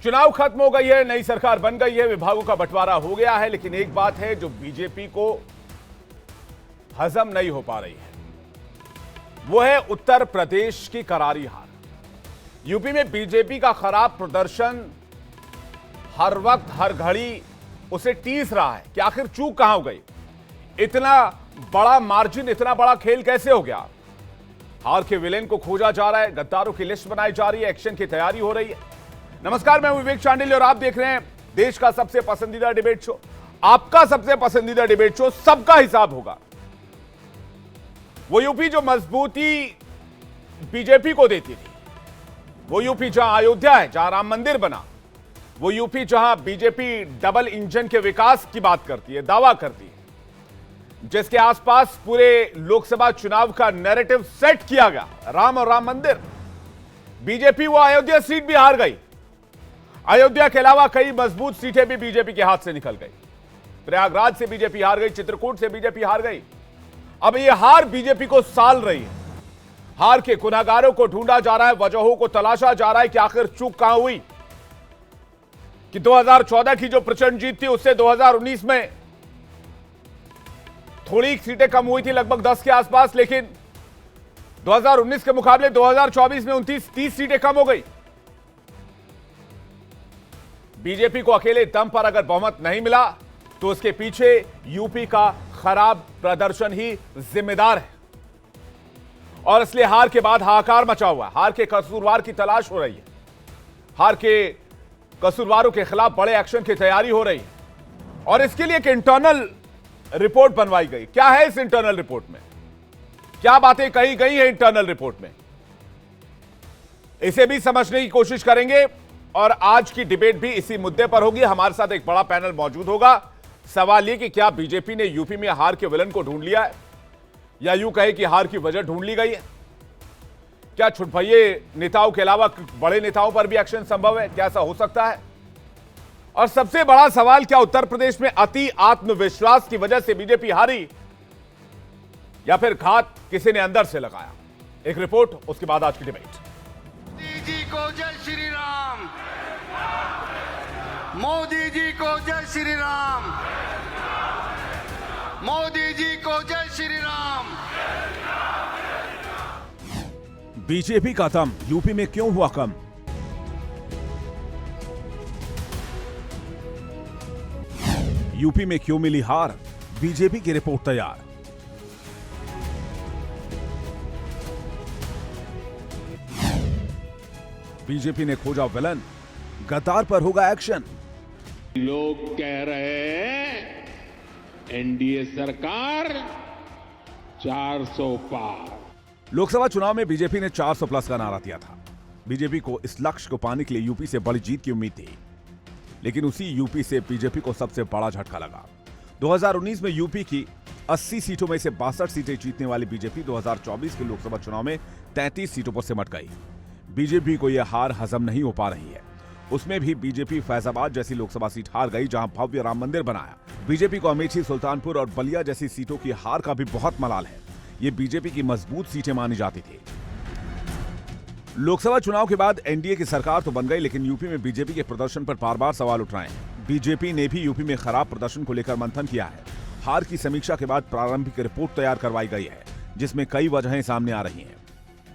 चुनाव खत्म हो गई है, नई सरकार बन गई है, विभागों का बंटवारा हो गया है, लेकिन एक बात है जो बीजेपी को हजम नहीं हो पा रही है, वो है उत्तर प्रदेश की करारी हार। यूपी में बीजेपी का खराब प्रदर्शन हर वक्त हर घड़ी उसे टीस रहा है कि आखिर चूक कहां हो गई, इतना बड़ा मार्जिन, इतना बड़ा खेल कैसे हो गया। हार के विलेन को खोजा जा रहा है, गद्दारों की लिस्ट बनाई जा रही है, एक्शन की तैयारी हो रही है। नमस्कार, मैं विवेक चांडिल और आप देख रहे हैं देश का सबसे पसंदीदा डिबेट शो, आपका सबसे पसंदीदा डिबेट शो सबका हिसाब होगा। वो यूपी जो मजबूती बीजेपी को देती थी, वो यूपी जहां अयोध्या है, जहां राम मंदिर बना, वो यूपी जहां बीजेपी डबल इंजन के विकास की बात करती है, दावा करती है, जिसके आसपास पूरे लोकसभा चुनाव का नैरेटिव सेट किया गया, राम और राम मंदिर। बीजेपी वो अयोध्या सीट भी हार गई। अयोध्या के अलावा कई मजबूत सीटें भी बीजेपी के हाथ से निकल गई। प्रयागराज से बीजेपी हार गई, चित्रकूट से बीजेपी हार गई। अब यह हार बीजेपी को साल रही है। हार के गुनाहगारों को ढूंढा जा रहा है, वजहों को तलाशा जा रहा है कि आखिर चूक कहां हुई। कि 2014 की जो प्रचंड जीत थी उससे 2019 में थोड़ी सीटें कम हुई थी, लगभग 10 के आसपास, लेकिन 2019 के मुकाबले 2024 में 29-30 सीटें कम हो गई। बीजेपी को अकेले दम पर अगर बहुमत नहीं मिला तो उसके पीछे यूपी का खराब प्रदर्शन ही जिम्मेदार है, और इसलिए हार के बाद हाहाकार मचा हुआ। हार के कसूरवार की तलाश हो रही है, हार के कसूरवारों के खिलाफ बड़े एक्शन की तैयारी हो रही है, और इसके लिए एक इंटरनल रिपोर्ट बनवाई गई। क्या है इस इंटरनल रिपोर्ट में, क्या बातें कही गई है इंटरनल रिपोर्ट में, इसे भी समझने की कोशिश करेंगे। और आज की डिबेट भी इसी मुद्दे पर होगी। हमारे साथ एक बड़ा पैनल मौजूद होगा। सवाल यह कि क्या बीजेपी ने यूपी में हार के विलन को ढूंढ लिया है, या यूं कहे कि हार की वजह ढूंढ ली गई है। क्या छुटभइये नेताओं के अलावा बड़े नेताओं पर भी एक्शन संभव है, क्या ऐसा हो सकता है। और सबसे बड़ा सवाल, क्या उत्तर प्रदेश में अति आत्मविश्वास की वजह से बीजेपी हारी, या फिर घात किसी ने अंदर से लगाया। एक रिपोर्ट, उसके बाद आज की डिबेट। मोदी जी को जय श्री राम, मोदी जी को जय श्री राम, मोदी जी को जय श्री राम। बीजेपी का दम यूपी में क्यों हुआ कम, यूपी में क्यों मिली हार, बीजेपी की रिपोर्ट तैयार। बीजेपी ने खोजा विलन, गद्दार पर होगा एक्शन। लोग कह रहे हैं एनडीए सरकार 400 पार। लोकसभा चुनाव में बीजेपी ने 400 प्लस का नारा दिया था। बीजेपी को इस लक्ष्य को पाने के लिए यूपी से बड़ी जीत की उम्मीद थी, लेकिन उसी यूपी से बीजेपी को सबसे बड़ा झटका लगा। 2019 में यूपी की 80 सीटों में से 62 सीटें जीतने वाली बीजेपी 2024 के लोकसभा चुनाव में 33 सीटों पर सिमट गई। बीजेपी को यह हार हजम नहीं हो पा रही है। उसमें भी बीजेपी फैजाबाद जैसी लोकसभा सीट हार गई, जहां भव्य राम मंदिर बनाया। बीजेपी को अमेठी, सुल्तानपुर और बलिया जैसी सीटों की हार का भी बहुत मलाल है। ये बीजेपी की मजबूत सीटें मानी जाती थी। लोकसभा चुनाव के बाद एनडीए की सरकार तो बन गई, लेकिन यूपी में बीजेपी के प्रदर्शन पर बार बार सवाल उठ रहे हैं। बीजेपी ने भी यूपी में खराब प्रदर्शन को लेकर मंथन किया है। हार की समीक्षा के बाद प्रारंभिक रिपोर्ट तैयार करवाई गई है, जिसमें कई वजहें सामने आ रही हैं।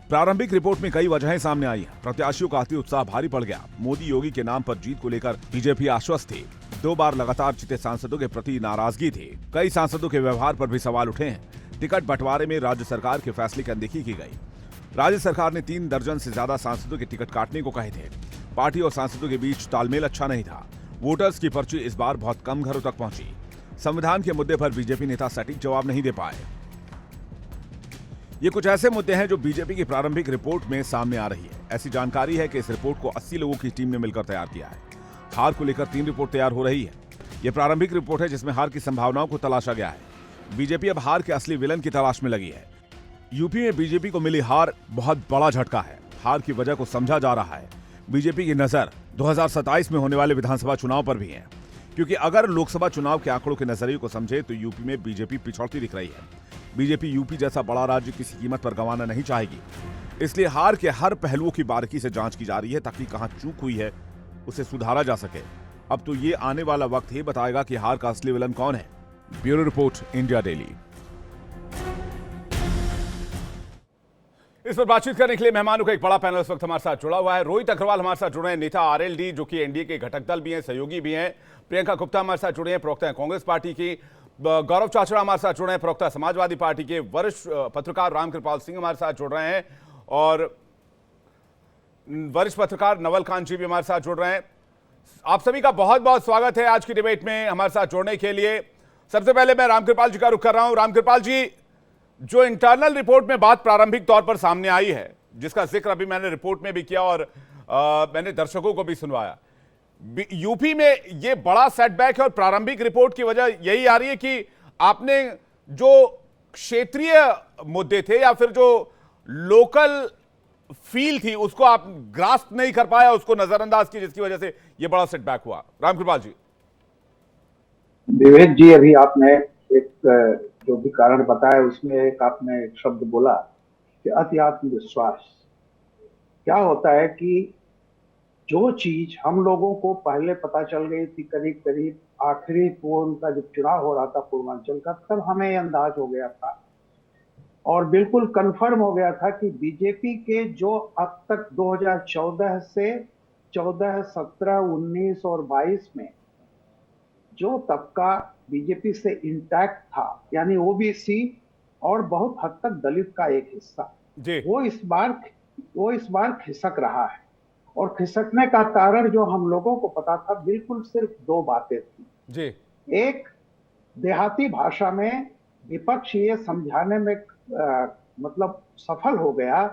प्रारंभिक रिपोर्ट में कई वजहें सामने आई हैं। प्रत्याशियों का अति उत्साह भारी पड़ गया। मोदी योगी के नाम पर जीत को लेकर बीजेपी आश्वस्त थी। 2 बार लगातार जीते सांसदों के प्रति नाराजगी थी। कई सांसदों के व्यवहार पर भी सवाल उठे हैं। टिकट बंटवारे में राज्य सरकार के फैसले की अनदेखी की गई। राज्य सरकार ने 3 दर्जन से ज्यादा सांसदों के टिकट काटने को कहे थे। पार्टी और सांसदों के बीच तालमेल अच्छा नहीं था। वोटर्स की पर्ची इस बार बहुत कम घरों तक पहुंची। संविधान के मुद्दे पर बीजेपी नेता सटीक जवाब नहीं दे पाए। ये कुछ ऐसे मुद्दे हैं जो बीजेपी की प्रारंभिक रिपोर्ट में सामने आ रही है। ऐसी जानकारी है कि इस रिपोर्ट को 80 लोगों की टीम ने मिलकर तैयार किया है। हार को लेकर 3 रिपोर्ट तैयार हो रही है। यह प्रारंभिक रिपोर्ट है, जिसमें हार की संभावनाओं को तलाशा गया है। बीजेपी अब हार के असली विलन की तलाश में लगी है। यूपी में बीजेपी को मिली हार बहुत बड़ा झटका है। हार की वजह को समझा जा रहा है। बीजेपी की नजर 2027 में होने वाले विधानसभा चुनाव पर भी है, क्योंकि अगर लोकसभा चुनाव के आंकड़ों के नजरिए को समझे तो यूपी में बीजेपी पिछड़ती दिख रही है। बीजेपी यूपी जैसा बड़ा राज्य किसी कीमत पर गंवाना नहीं चाहेगी। इसलिए हार के हर पहलुओं की बारीकी से जांच की जा रही है, ताकि कहां चूक हुई है उसे सुधारा जा सके। अब तो ये आने वाला वक्त ही बताएगा कि हार का असली विलन कौन है। Bureau report, India daily. इस पर बातचीत करने के लिए मेहमानों का एक बड़ा पैनल इस वक्त हमारे साथ जुड़ा हुआ है। रोहित अग्रवाल हमारे साथ जुड़े हैं, नेता आरएलडी, जो कि एनडीए के घटक दल भी हैं, सहयोगी भी हैं। प्रियंका गुप्ता हमारे साथ जुड़े हैं, प्रवक्ता हैं कांग्रेस पार्टी की। गौरव चाचड़ा हमारे साथ जुड़े हैं, प्रवक्ता समाजवादी पार्टी के। वरिष्ठ पत्रकार रामकृपाल सिंह हमारे साथ जुड़ रहे हैं और वरिष्ठ पत्रकार नवल कांत जी भी हमारे साथ जुड़ रहे हैं। आप सभी का बहुत बहुत स्वागत है आज की डिबेट में हमारे साथ जुड़ने के लिए। सबसे पहले मैं रामकृपाल जी का रुख कर रहा हूं। रामकृपाल जी, जो इंटरनल रिपोर्ट में बात प्रारंभिक तौर पर सामने आई है, जिसका जिक्र अभी मैंने रिपोर्ट में भी किया और मैंने दर्शकों को भी सुनवाया, यूपी में ये बड़ा सेटबैक है और प्रारंभिक रिपोर्ट की वजह यही आ रही है कि आपने जो क्षेत्रीय मुद्दे थे या फिर जो लोकल फील थी उसको आप ग्रास्प नहीं कर पाया, उसको नजरअंदाज किया, जिसकी वजह से ये बड़ा सेटबैक हुआ। रामकृपाल जी। विवेक जी, अभी आपने एक जो भी कारण बताया उसमें एक आपने एक शब्द बोला कि अति आत्मविश्वास। क्या होता है कि जो चीज हम लोगों को पहले पता चल गई थी, करीब करीब आखिरी पूर्व का जब चुनाव हो रहा था पूर्वांचल का, तब हमें अंदाज हो गया था और बिल्कुल कंफर्म हो गया था कि बीजेपी के जो अब तक 2014 से 14, 17, 19 और 22 में जो तबका बीजेपी से इंटैक्ट था, यानी ओबीसी और बहुत हद तक दलित का एक हिस्सा, वो इस बार खिसक रहा है। और खिसकने का कारण जो हम लोगों को पता था, बिल्कुल सिर्फ दो बातें थी जी। एक, देहाती भाषा में विपक्ष ये समझाने में मतलब सफल हो गया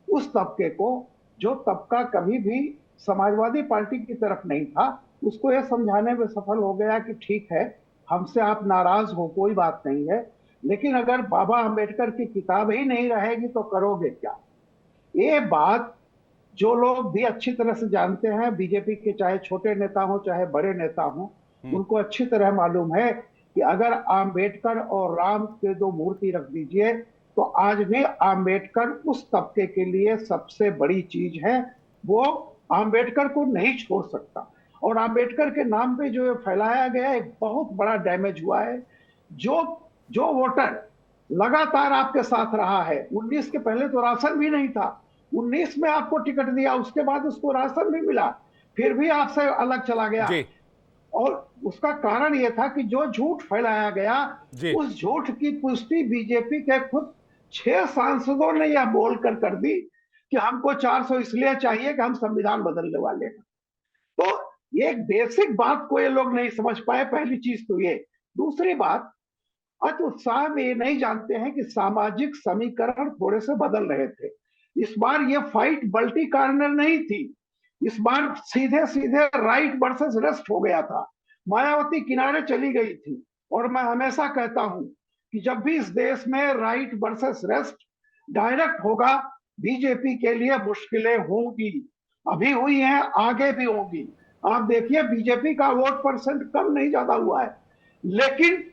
उस तबके को, जो तबका कभी भी समाजवादी पार्टी की तरफ नहीं था, उसको ये समझाने में सफल हो गया कि ठीक है, हमसे आप नाराज हो, कोई बात नहीं है, लेकिन अगर बाबा अंबेडकर की किताब ही नहीं रहेगी तो करोगे क्या। ये बात जो लोग भी अच्छी तरह से जानते हैं, बीजेपी के चाहे छोटे नेता हो चाहे बड़े नेता हो, उनको अच्छी तरह मालूम है कि अगर अंबेडकर और राम के दो मूर्ति रख दीजिए तो आज भी अंबेडकर उस तबके के लिए सबसे बड़ी चीज है, वो अंबेडकर को नहीं छोड़ सकता। और अंबेडकर के नाम पे जो फैलाया गया एक बहुत बड़ा डैमेज हुआ है। जो वोटर लगातार आपके साथ रहा है, 19 के पहले तो राशन भी नहीं था, 19 में आपको टिकट दिया, उसके बाद उसको राशन भी मिला, फिर भी आपसे अलग चला गया जी। और उसका कारण यह था कि जो झूठ फैलाया गया, उस झूठ की पुष्टि बीजेपी के खुद 6 सांसदों ने यह बोलकर कर दी कि हमको 400 इसलिए चाहिए कि हम संविधान बदलने वाले हैं। तो ये एक बेसिक बात को ये लोग नहीं समझ पाए, पहली चीज तो ये। दूसरी बात, अति उत्साह में ये नहीं जानते हैं कि सामाजिक समीकरण थोड़े से बदल रहे थे। इस बार ये फाइट मल्टी कार्नर नहीं थी, इस बार सीधे सीधे राइट वर्सेस लेफ्ट हो गया था। मायावती किनारे चली गई थी। और मैं हमेशा कहता हूं कि जब भी इस देश में राइट वर्सेस लेफ्ट डायरेक्ट होगा, बीजेपी के लिए मुश्किलें होंगी, अभी हुई हैं, आगे भी होंगी। आप देखिए, बीजेपी का वोट परसेंट कम नहीं ज्यादा हुआ है, लेकिन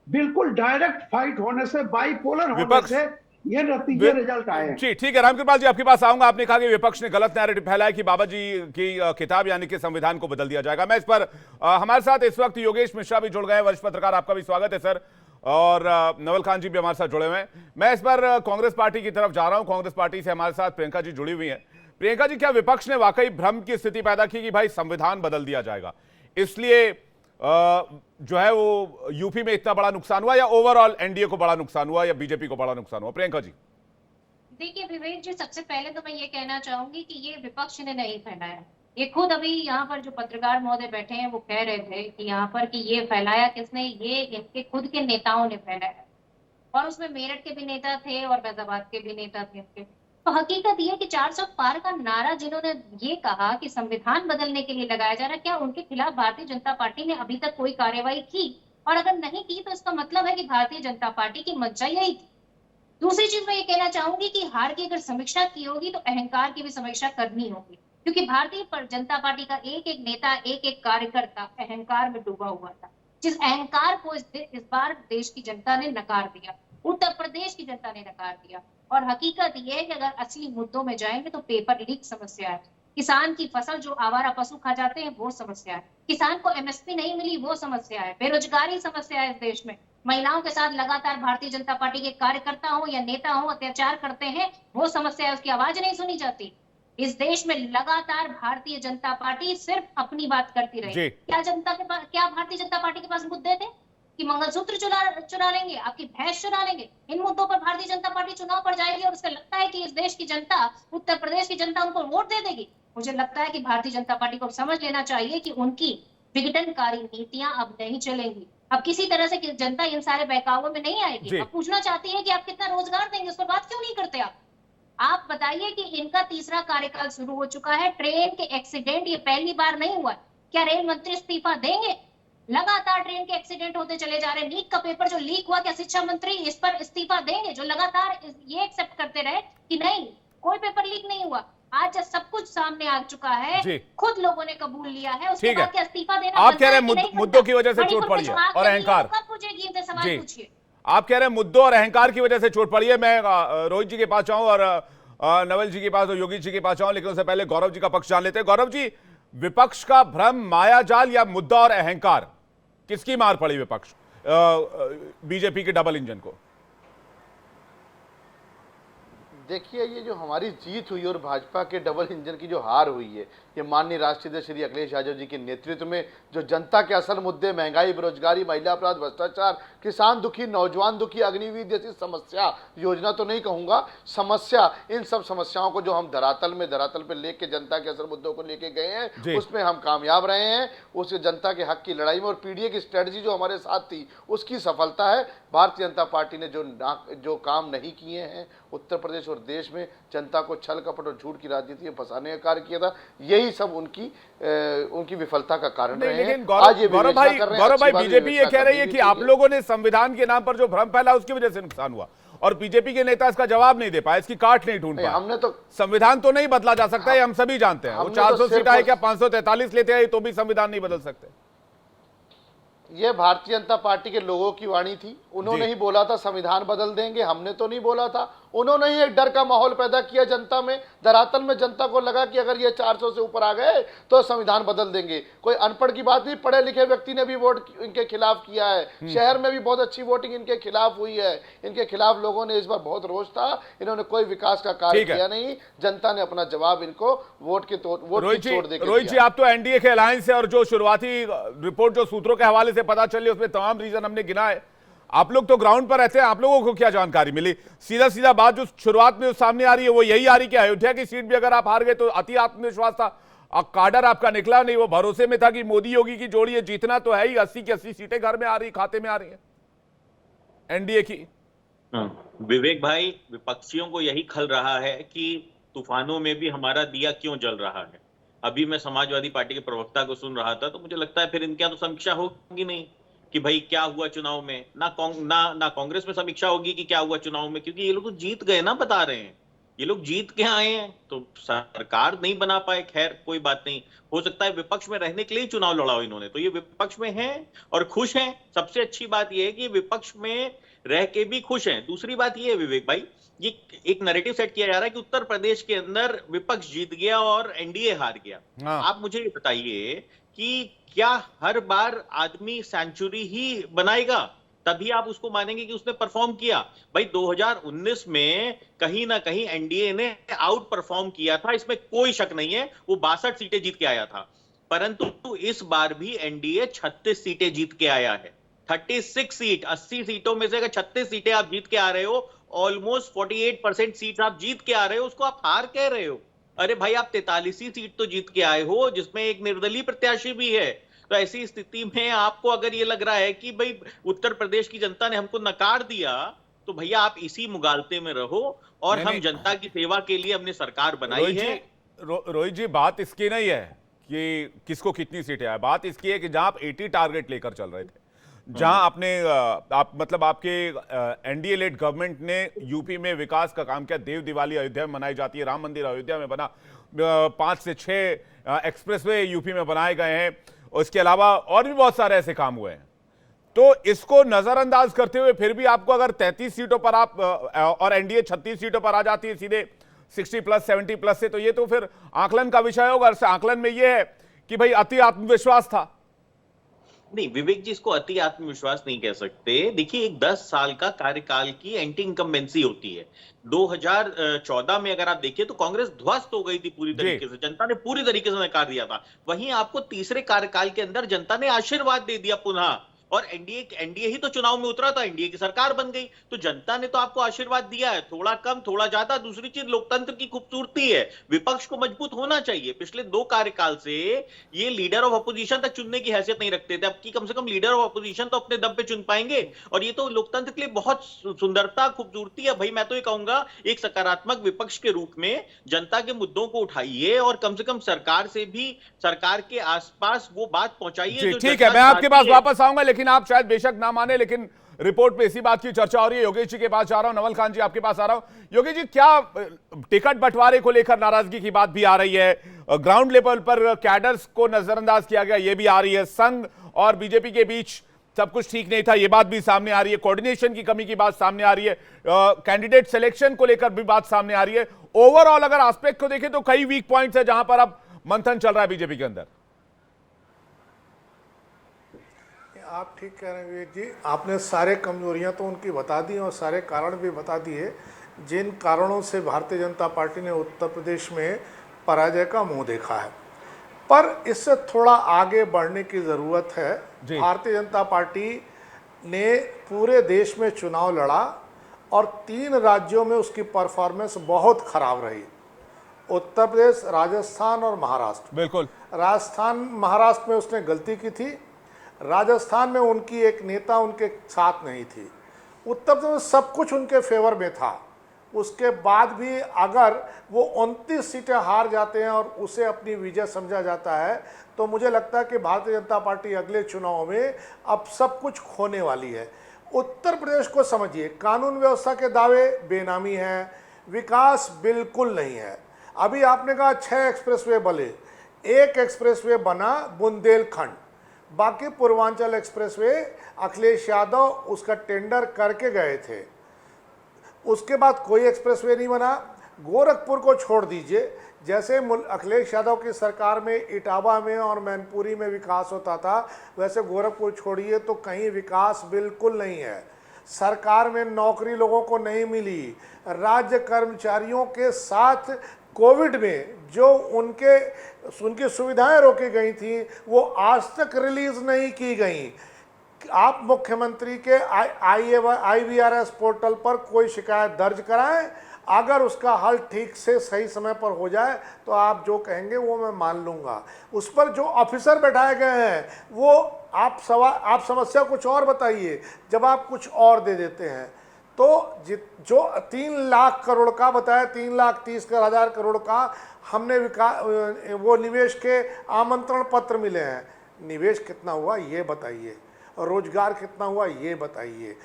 बिल्कुल डायरेक्ट फाइट होने से, बाइपोलर होने से ये नतीजे रिजल्ट आए हैं। जी ठीक है, रामकृपाल जी आपके पास आऊंगा। आपने कहा कि विपक्ष ने गलत नैरेटिव फैलाया कि बाबा जी की किताब यानी कि संविधान को बदल दिया जाएगा। मैं इस पर हमारे साथ इस वक्त योगेश मिश्रा भी जुड़ गए हैं, वरिष्ठ पत्रकार, आपका भी स्वागत है सर, और नवल खान जी भी हमारे साथ जुड़े हुए हैं। मैं इस पर कांग्रेस पार्टी की तरफ जा रहा हूं। कांग्रेस पार्टी से हमारे साथ प्रियंका जी जुड़ी हुई है। प्रियंका जी, क्या विपक्ष ने वाकई भ्रम की स्थिति पैदा की कि भाई संविधान बदल दिया जाएगा, इसलिए जो है वो यूपी में इतना बड़ा नुकसान हुआ, या ओवरऑल एनडीए को बड़ा नुकसान हुआ या बीजेपी को बड़ा नुकसान हुआ? प्रियंका जी। देखिए विवेक जी, सबसे पहले तो मैं ये कहना चाहूंगी कि ये विपक्ष ने नहीं फैलाया। ये खुद अभी यहाँ पर जो पत्रकार महोदय बैठे हैं वो कह रहे थे कि यहाँ पर कि ये फैलाया किसने, ये इनके खुद के नेताओं ने फैलाया। और उसमें मेरठ के भी नेता थे और फैजाबाद के भी नेता थे उनके। तो हकीकत ये कि 400 पार का नारा जिन्होंने ये कहा कि संविधान बदलने के लिए लगाया जा रहा है, क्या उनके खिलाफ भारतीय जनता पार्टी ने अभी तक कोई कार्रवाई की? और अगर नहीं की तो इसका मतलब है कि भारतीय जनता पार्टी की मंशा यही थी। दूसरी चीज मैं ये कहना चाहूंगी कि हार की अगर समीक्षा की होगी तो अहंकार की भी समीक्षा करनी होगी, क्योंकि भारतीय जनता पार्टी का एक एक नेता, एक एक कार्यकर्ता अहंकार में डूबा हुआ था, जिस अहंकार को इस बार देश की जनता ने नकार दिया, उत्तर प्रदेश की जनता ने नकार दिया। और हकीकत यह है कि अगर असली मुद्दों में जाएंगे तो पेपर लीक समस्या है, किसान की फसल जो आवारा पशु खा जाते हैं वो समस्या है, किसान को एमएसपी नहीं मिली वो समस्या है, बेरोजगारी समस्या है इस देश में, महिलाओं के साथ लगातार भारतीय जनता पार्टी के कार्यकर्ता हो या नेता हो अत्याचार करते हैं वो समस्या है, उसकी आवाज नहीं सुनी जाती। इस देश में लगातार भारतीय जनता पार्टी सिर्फ अपनी बात करती रही। क्या जनता के पास, क्या भारतीय जनता पार्टी के पास मुद्दे थे कि मंगलसूत्र चुरा लेंगे, आपकी भैंस चुरा लेंगे? इन मुद्दों पर भारतीय जनता पार्टी चुनाव पर जाएगी और उसका लगता है कि इस देश की जनता, उत्तर प्रदेश की जनता उनको वोट दे देगी। मुझे लगता है कि भारतीय जनता पार्टी को समझ लेना चाहिए कि उनकी विघटनकारी नीतियां अब नहीं चलेंगी। अब किसी तरह से जनता इन सारे बहकावों में नहीं आएगी। अब पूछना चाहती है कि आप कितना रोजगार देंगे, उस पर बात क्यों नहीं करते आप बताइए कि इनका तीसरा कार्यकाल शुरू हो चुका है, ट्रेन के एक्सीडेंट ये पहली बार नहीं हुआ। क्या रेल मंत्री इस्तीफा देंगे? लगातार ट्रेन के एक्सीडेंट होते चले जा रहे हैं। नीट का पेपर जो लीक हुआ, क्या शिक्षा मंत्री इस पर इस्तीफा देंगे, जो लगातार ये एक्सेप्ट करते रहे कि नहीं कोई पेपर लीक नहीं हुआ? आज जब सब कुछ सामने आ चुका है, खुद लोगों ने कबूल लिया है, उसके बाद क्या इस्तीफा देना? आप कह रहे हैं मुद्दों की वजह से चोट पड़ी है और अहंकार। सवाल पूछिए। आप कह रहे हैं मुद्दों और अहंकार की वजह से चोट पड़ी है। मैं रोहित जी के पास आऊं और नवल जी के पास और योगी जी के पास आऊं, लेकिन उससे पहले गौरव जी का पक्ष जान लेते हैं। गौरव जी, विपक्ष का भ्रम, मायाजाल या मुद्दा और अहंकार, किसकी मार पड़ी विपक्ष बीजेपी के डबल इंजन को? देखिए, ये जो हमारी जीत हुई और भाजपा के डबल इंजन की जो हार हुई है, ये माननीय राष्ट्रीय अध्यक्ष श्री अखिलेश यादव जी के नेतृत्व में जो जनता के असल मुद्दे, महंगाई, बेरोजगारी, महिला अपराध, भ्रष्टाचार, किसान दुखी, नौजवान दुखी, अग्निवीर जैसी समस्या, योजना तो नहीं कहूँगा, समस्या, इन सब समस्याओं को जो हम धरातल पे लेके जनता के असल मुद्दों को लेके गए हैं, उसमें हम कामयाब रहे हैं। उस जनता के हक की लड़ाई में और पीडीए की स्ट्रेटजी जो हमारे साथ थी उसकी सफलता है। भारतीय जनता पार्टी ने जो काम नहीं किए हैं उत्तर प्रदेश और देश में, जनता को छल कपट और झूठ की राजनीति में फंसाने का कार्य किया था, यही सब उनकी विफलता का कारण रहे हैं। आज ये गौरव भाई बीजेपी ये कह रही है कि आप लोगों ने संविधान के नाम पर जो भ्रम फैला उसकी वजह से नुकसान हुआ, और बीजेपी के नेता इसका जवाब नहीं दे पाए, इसकी काट नहीं ढूंढ पाए। हमने तो संविधान तो नहीं बदला जा सकता है, हम सभी जानते हैं। वो 400 सीट आए क्या 543 लेते हैं तो भी संविधान नहीं बदल सकते। ये भारतीय जनता पार्टी के लोगों की वाणी थी। उन्होंने ही बोला था संविधान बदल देंगे, हमने तो नहीं बोला था। उन्होंने ही एक डर का माहौल पैदा किया जनता में। धरातल में जनता को लगा कि अगर ये 400 से ऊपर आ गए तो संविधान बदल देंगे। कोई अनपढ़ की बात नहीं, पढ़े लिखे व्यक्ति ने भी वोट इनके खिलाफ किया है। शहर में भी बहुत अच्छी वोटिंग इनके खिलाफ हुई है। इनके खिलाफ लोगों ने इस बार बहुत रोष था। इन्होंने कोई विकास का कार्य किया नहीं। जनता ने अपना जवाब इनको वोट की तोड़ देकर। रोहित जी, आप तो एनडीए के अलायंस है और जो शुरुआती रिपोर्ट जो सूत्रों के हवाले से पता चली उसमें तमाम रीजन हमने गिना है। आप लोग तो ग्राउंड पर रहते हैं, आप लोगों को क्या जानकारी मिली? सीधा बात जो शुरुआत में सामने आ रही है वो यही आ रही कि अयोध्या की सीट भी अगर आप हार गए तो अति आत्मविश्वास था, काडर आपका निकला नहीं, वो भरोसे में था कि मोदी योगी की जोड़ी है, जीतना तो है ही, 80 की 80 सीटें घर में आ रही, खाते में आ रही है एनडीए की। विवेक भाई, विपक्षियों को यही खल रहा है कि तूफानों में भी हमारा दिया क्यों जल रहा है। अभी मैं समाजवादी पार्टी के प्रवक्ता को सुन रहा था तो मुझे लगता है फिर इनके यहाँ तो समीक्षा होगी नहीं कि भाई क्या हुआ चुनाव में, ना कांग्रेस में समीक्षा होगी कि क्या हुआ चुनाव में, क्योंकि ये लोग तो जीत गए ना, बता रहे हैं ये लोग जीत के आए हैं तो सरकार नहीं बना पाए। खैर कोई बात नहीं, हो सकता है विपक्ष में रहने के लिए चुनाव लड़ा हो इन्होंने, तो ये विपक्ष में हैं और खुश हैं। सबसे अच्छी बात ये है कि विपक्ष में रह के भी खुश हैं। दूसरी बात ये है विवेक भाई, ये एक नैरेटिव सेट किया जा रहा है कि उत्तर प्रदेश के अंदर विपक्ष जीत गया और एनडीए हार गया। आप मुझे ये बताइए कि क्या हर बार आदमी सेंचुरी ही बनाएगा तभी आप उसको मानेंगे कि उसने परफॉर्म किया? भाई 2019 में कहीं ना कहीं एनडीए ने आउट परफॉर्म किया था, इसमें कोई शक नहीं है। वो 62 सीटें जीत के आया था, परंतु इस बार भी एनडीए 36 सीटें जीत के आया है। 36 सीट, 80 सीटों में से अगर 36 सीटें आप जीत के आ रहे हो, ऑलमोस्ट 48% सीट आप जीत के आ रहे हो, उसको आप हार कह रहे हो। अरे भाई, आप 43 सीट तो जीत के आए हो जिसमें एक निर्दलीय प्रत्याशी भी है। तो ऐसी स्थिति में आपको अगर ये लग रहा है कि भाई उत्तर प्रदेश की जनता ने हमको नकार दिया, तो भैया आप इसी मुगालते में रहो और हम जनता की सेवा के लिए हमने सरकार बनाई है। रोहित जी, बात इसकी नहीं है कि किसको कितनी सीटें आए, बात इसकी है कि जहां आप 80 टारगेट लेकर चल रहे थे, जहां आपके एनडीए लेड गवर्नमेंट ने यूपी में विकास का काम किया, देव दिवाली अयोध्या में मनाई जाती है, राम मंदिर अयोध्या में बना, 5 से 6 एक्सप्रेसवे यूपी में बनाए गए हैं, उसके अलावा और भी बहुत सारे ऐसे काम हुए हैं। तो इसको नजरअंदाज करते हुए फिर भी आपको अगर 33 सीटों पर आप और एनडीए 36 सीटों पर आ जाती है, सीधे 60+ 70+ से, तो ये तो फिर आकलन का विषय होगा। और आकलन में ये है कि भाई अति आत्मविश्वास था। नहीं, विवेक जी, इसको अति आत्मविश्वास नहीं कह सकते। देखिए, एक 10 साल का कार्यकाल की एंटी इनकम्बेंसी होती है। 2014 में अगर आप देखिए तो कांग्रेस ध्वस्त हो गई थी पूरी तरीके से, जनता ने पूरी तरीके से नकार दिया था। वहीं आपको तीसरे कार्यकाल के अंदर जनता ने आशीर्वाद दे दिया पुनः, और एनडीए ही तो चुनाव में उतरा था, एनडीए की सरकार बन गई। तो जनता ने तो आपको आशीर्वाद दिया है, थोड़ा कम थोड़ा ज्यादा। दूसरी चीज लोकतंत्र की खूबसूरती है, विपक्ष को मजबूत होना चाहिए। पिछले 2 कार्यकाल से ये लीडर ऑफ अपोजिशन तक चुनने की हैसियत नहीं रखते थे, अब की कम से कम लीडर ऑफ अपोजिशन तो अपने दम पे चुन पाएंगे। और ये तो लोकतंत्र के लिए बहुत सुंदरता खूबसूरती है भाई। मैं तो ये कहूंगा, एक सकारात्मक विपक्ष के रूप में जनता के मुद्दों को उठाइए और कम से कम सरकार से भी, सरकार के आसपास वो बात पहुंचाइए। ठीक है, मैं आपके पास वापस आऊंगा, लेकिन आप शायद बेशक ना माने, लेकिन रिपोर्ट पे इसी बात की चर्चा हो रही है। योगेश जी के पास जा रहा हूं, नवल खान जी आपके पास आ रहा हूं। योगेश जी, क्या टिकट बंटवारे को लेकर नाराजगी की बात भी आ रही है, ग्राउंड लेवल पर कैडर्स को नजरअंदाज किया गया, ये भी आ रही है, संघ और बीजेपी के बीच सब कुछ ठीक नहीं था, ये बात भी सामने आ रही है, कोऑर्डिनेशन की कमी की बात सामने आ रही है, कैंडिडेट सिलेक्शन को लेकर भी बात सामने आ रही है। ओवरऑल अगर एस्पेक्ट को देखें तो कई वीक पॉइंट्स है जहां पर अब मंथन चल रहा है बीजेपी के अंदर। आप ठीक कह रहे हैं विवेक जी, आपने सारे कमजोरियां तो उनकी बता दी और सारे कारण भी बता दिए जिन कारणों से भारतीय जनता पार्टी ने उत्तर प्रदेश में पराजय का मुंह देखा है। पर इससे थोड़ा आगे बढ़ने की ज़रूरत है। भारतीय जनता पार्टी ने पूरे देश में चुनाव लड़ा और 3 राज्यों में उसकी परफॉर्मेंस बहुत खराब रही, उत्तर प्रदेश, राजस्थान और महाराष्ट्र। बिल्कुल, राजस्थान महाराष्ट्र में उसने गलती की थी, राजस्थान में उनकी एक नेता उनके साथ नहीं थी, उत्तर प्रदेश में सब कुछ उनके फेवर में था। उसके बाद भी अगर वो 29 सीटें हार जाते हैं और उसे अपनी विजय समझा जाता है, तो मुझे लगता है कि भारतीय जनता पार्टी अगले चुनाव में अब सब कुछ खोने वाली है। उत्तर प्रदेश को समझिए, कानून व्यवस्था के दावे बेनामी हैं, विकास बिल्कुल नहीं है। अभी आपने कहा 6 एक्सप्रेसवे बने, 1 एक्सप्रेसवे बना बुंदेलखंड, बाकी पूर्वांचल एक्सप्रेसवे अखिलेश यादव उसका टेंडर करके गए थे, उसके बाद कोई एक्सप्रेसवे नहीं बना। गोरखपुर को छोड़ दीजिए, जैसे अखिलेश यादव की सरकार में इटावा में और मैनपुरी में विकास होता था, वैसे गोरखपुर छोड़िए तो कहीं विकास बिल्कुल नहीं है। सरकार में नौकरी लोगों को नहीं मिली, राज्य कर्मचारियों के साथ कोविड में जो उनकी सुविधाएं रोकी गई थी वो आज तक रिलीज नहीं की गई। आप मुख्यमंत्री के IVRS पोर्टल पर कोई शिकायत दर्ज कराएं, अगर उसका हल ठीक से सही समय पर हो जाए तो आप जो कहेंगे वो मैं मान लूँगा। उस पर जो ऑफिसर बैठाए गए हैं वो आप समस्या कुछ और बताइए, जब आप कुछ और दे देते हैं। तो जो 3 लाख करोड़ का बताया, 3,30,000 करोड़ का हमने वो निवेश के आमंत्रण पत्र मिले हैं, निवेश कितना हुआ ये बताइए, रोजगार कितना हुआ ये बताइए।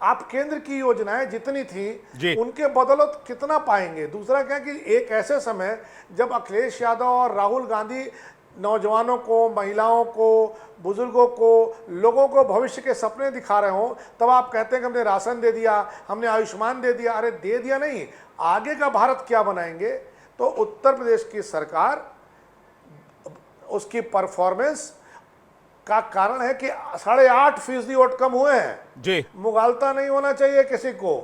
आप केंद्र की योजनाएं जितनी थी उनके बदौलत कितना पाएंगे। दूसरा क्या कि एक ऐसे समय जब अखिलेश यादव और राहुल गांधी नौजवानों को, महिलाओं को, बुजुर्गों को, लोगों को भविष्य के सपने दिखा रहे हों, तब आप कहते हैं कि हमने राशन दे दिया, हमने आयुष्मान दे दिया। अरे दे दिया नहीं, आगे का भारत क्या बनाएंगे। तो उत्तर प्रदेश की सरकार, उसकी परफॉर्मेंस का कारण है कि 8.5% वोट कम हुए हैं जी। मुगालता नहीं होना चाहिए किसी को,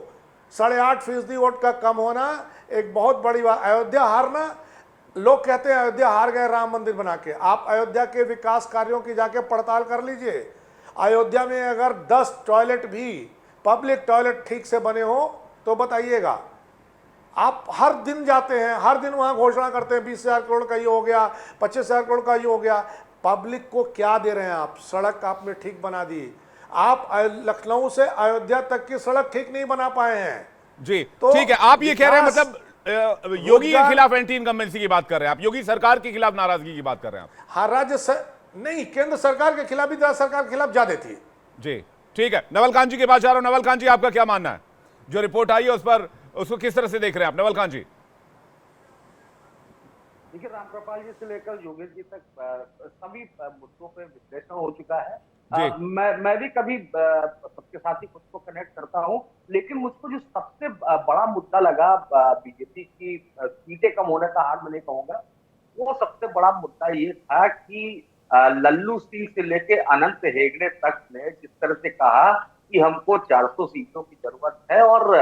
8.5% वोट का कम होना एक बहुत बड़ी बात। अयोध्या हारना, लोग कहते हैं अयोध्या हार गए राम मंदिर बना के, आप अयोध्या के विकास कार्यों की जाके पड़ताल कर लीजिए। अयोध्या में अगर 10 टॉयलेट भी, पब्लिक टॉयलेट ठीक से बने हो तो बताइएगा। आप हर दिन जाते हैं, हर दिन वहां घोषणा करते हैं 20,000 करोड़ का ये हो गया, 25,000 करोड़ का ये हो गया। पब्लिक को क्या दे रहे हैं आप? सड़क आपने ठीक बना दी, आप लखनऊ से अयोध्या तक की सड़क ठीक नहीं बना पाए हैं जी। तो ठीक है, आप ये कह रहे हैं मतलब योगी के खिलाफ एंटी इनकम्बेंसी की बात कर रहे हैं आप, योगी सरकार के खिलाफ नाराजगी की बात कर रहे हैं आप। हाँ, नहीं, केंद्र सरकार के खिलाफ भी राज्य सरकार के खिलाफ ज्यादा थी जी। ठीक है, नवल खान जी के पास जा रहा हूं। नवल खान जी, आपका क्या मानना है, जो रिपोर्ट आई है उस पर, उसको किस तरह से देख रहे हैं आप? नवल खान जी। देखिए, रामकृपाल जी से लेकर योगेश जी तक सभी मुद्दों पर विश्लेषण हो चुका है मैं भी कभी सबके साथ ही खुद को कनेक्ट करता हूँ, लेकिन मुझको जो सबसे बड़ा मुद्दा लगा बीजेपी की सीटें कम होने का, हार मैं नहीं कहूंगा, वो सबसे बड़ा मुद्दा ये था कि लल्लू सिंह से लेके अनंत हेगड़े तक ने जिस तरह से कहा कि हमको 400 सीटों की जरूरत है और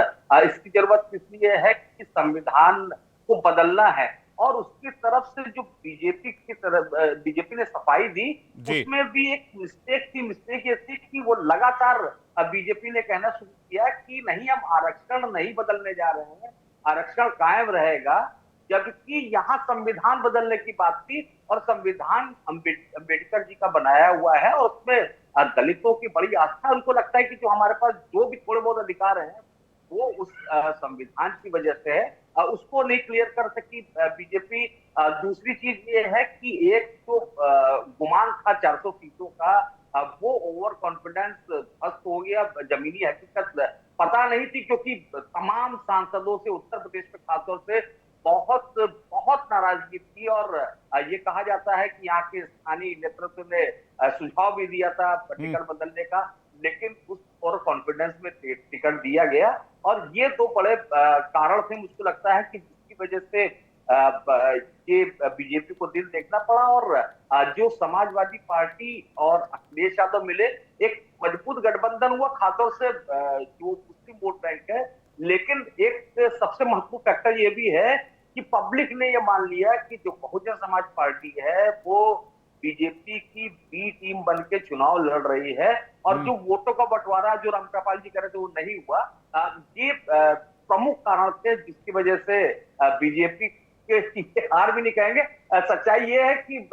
इसकी जरूरत इसलिए है कि संविधान को बदलना है, और उसकी तरफ से जो बीजेपी ने सफाई दी उसमें भी एक मिस्टेक ये थी कि वो लगातार बीजेपी ने कहना शुरू किया कि नहीं, हम आरक्षण नहीं बदलने जा रहे हैं, आरक्षण कायम रहेगा, जबकि यहाँ संविधान बदलने की बात थी और संविधान अम्बेडकर जी का बनाया हुआ है और उसमें दलितों की बड़ी आस्था। उनको लगता है कि जो हमारे पास जो भी थोड़े बहुत अधिकार हैं वो उस संविधान की वजह से है, उसको नहीं क्लियर कर सकी बीजेपी। दूसरी चीज ये है कि एक तो गुमान था 400 सीटों का, वो ओवर कॉन्फिडेंस ध्वस्त हो गया। जमीनी हकीकत पता नहीं थी, क्योंकि तमाम सांसदों से उत्तर प्रदेश में खासतौर से बहुत नाराजगी थी और ये कहा जाता है कि यहाँ के स्थानीय नेतृत्व ने सुझाव भी दिया था टिकट बदलने का, लेकिन उस ओवर कॉन्फिडेंस में टिकट दिया गया। और ये दो बड़े कारण थे, मुझको लगता है कि जिसकी वजह से ये बीजेपी को दिल देखना पड़ा और जो समाजवादी पार्टी और अखिलेश यादव मिले, एक मजबूत गठबंधन हुआ, खासतौर से जो मुस्लिम वोट बैंक है। लेकिन एक सबसे महत्वपूर्ण फैक्टर ये भी है कि पब्लिक ने ये मान लिया कि जो बहुजन समाज पार्टी है वो बीजेपी की बी टीम बन के चुनाव लड़ रही है, और जो वोटों का बंटवारा जो रामकृपाल जी कह रहे थे वो नहीं हुआ। ये प्रमुख कारण थे जिसकी वजह से बीजेपी के हार भी नहीं कहेंगे, सच्चाई ये है कि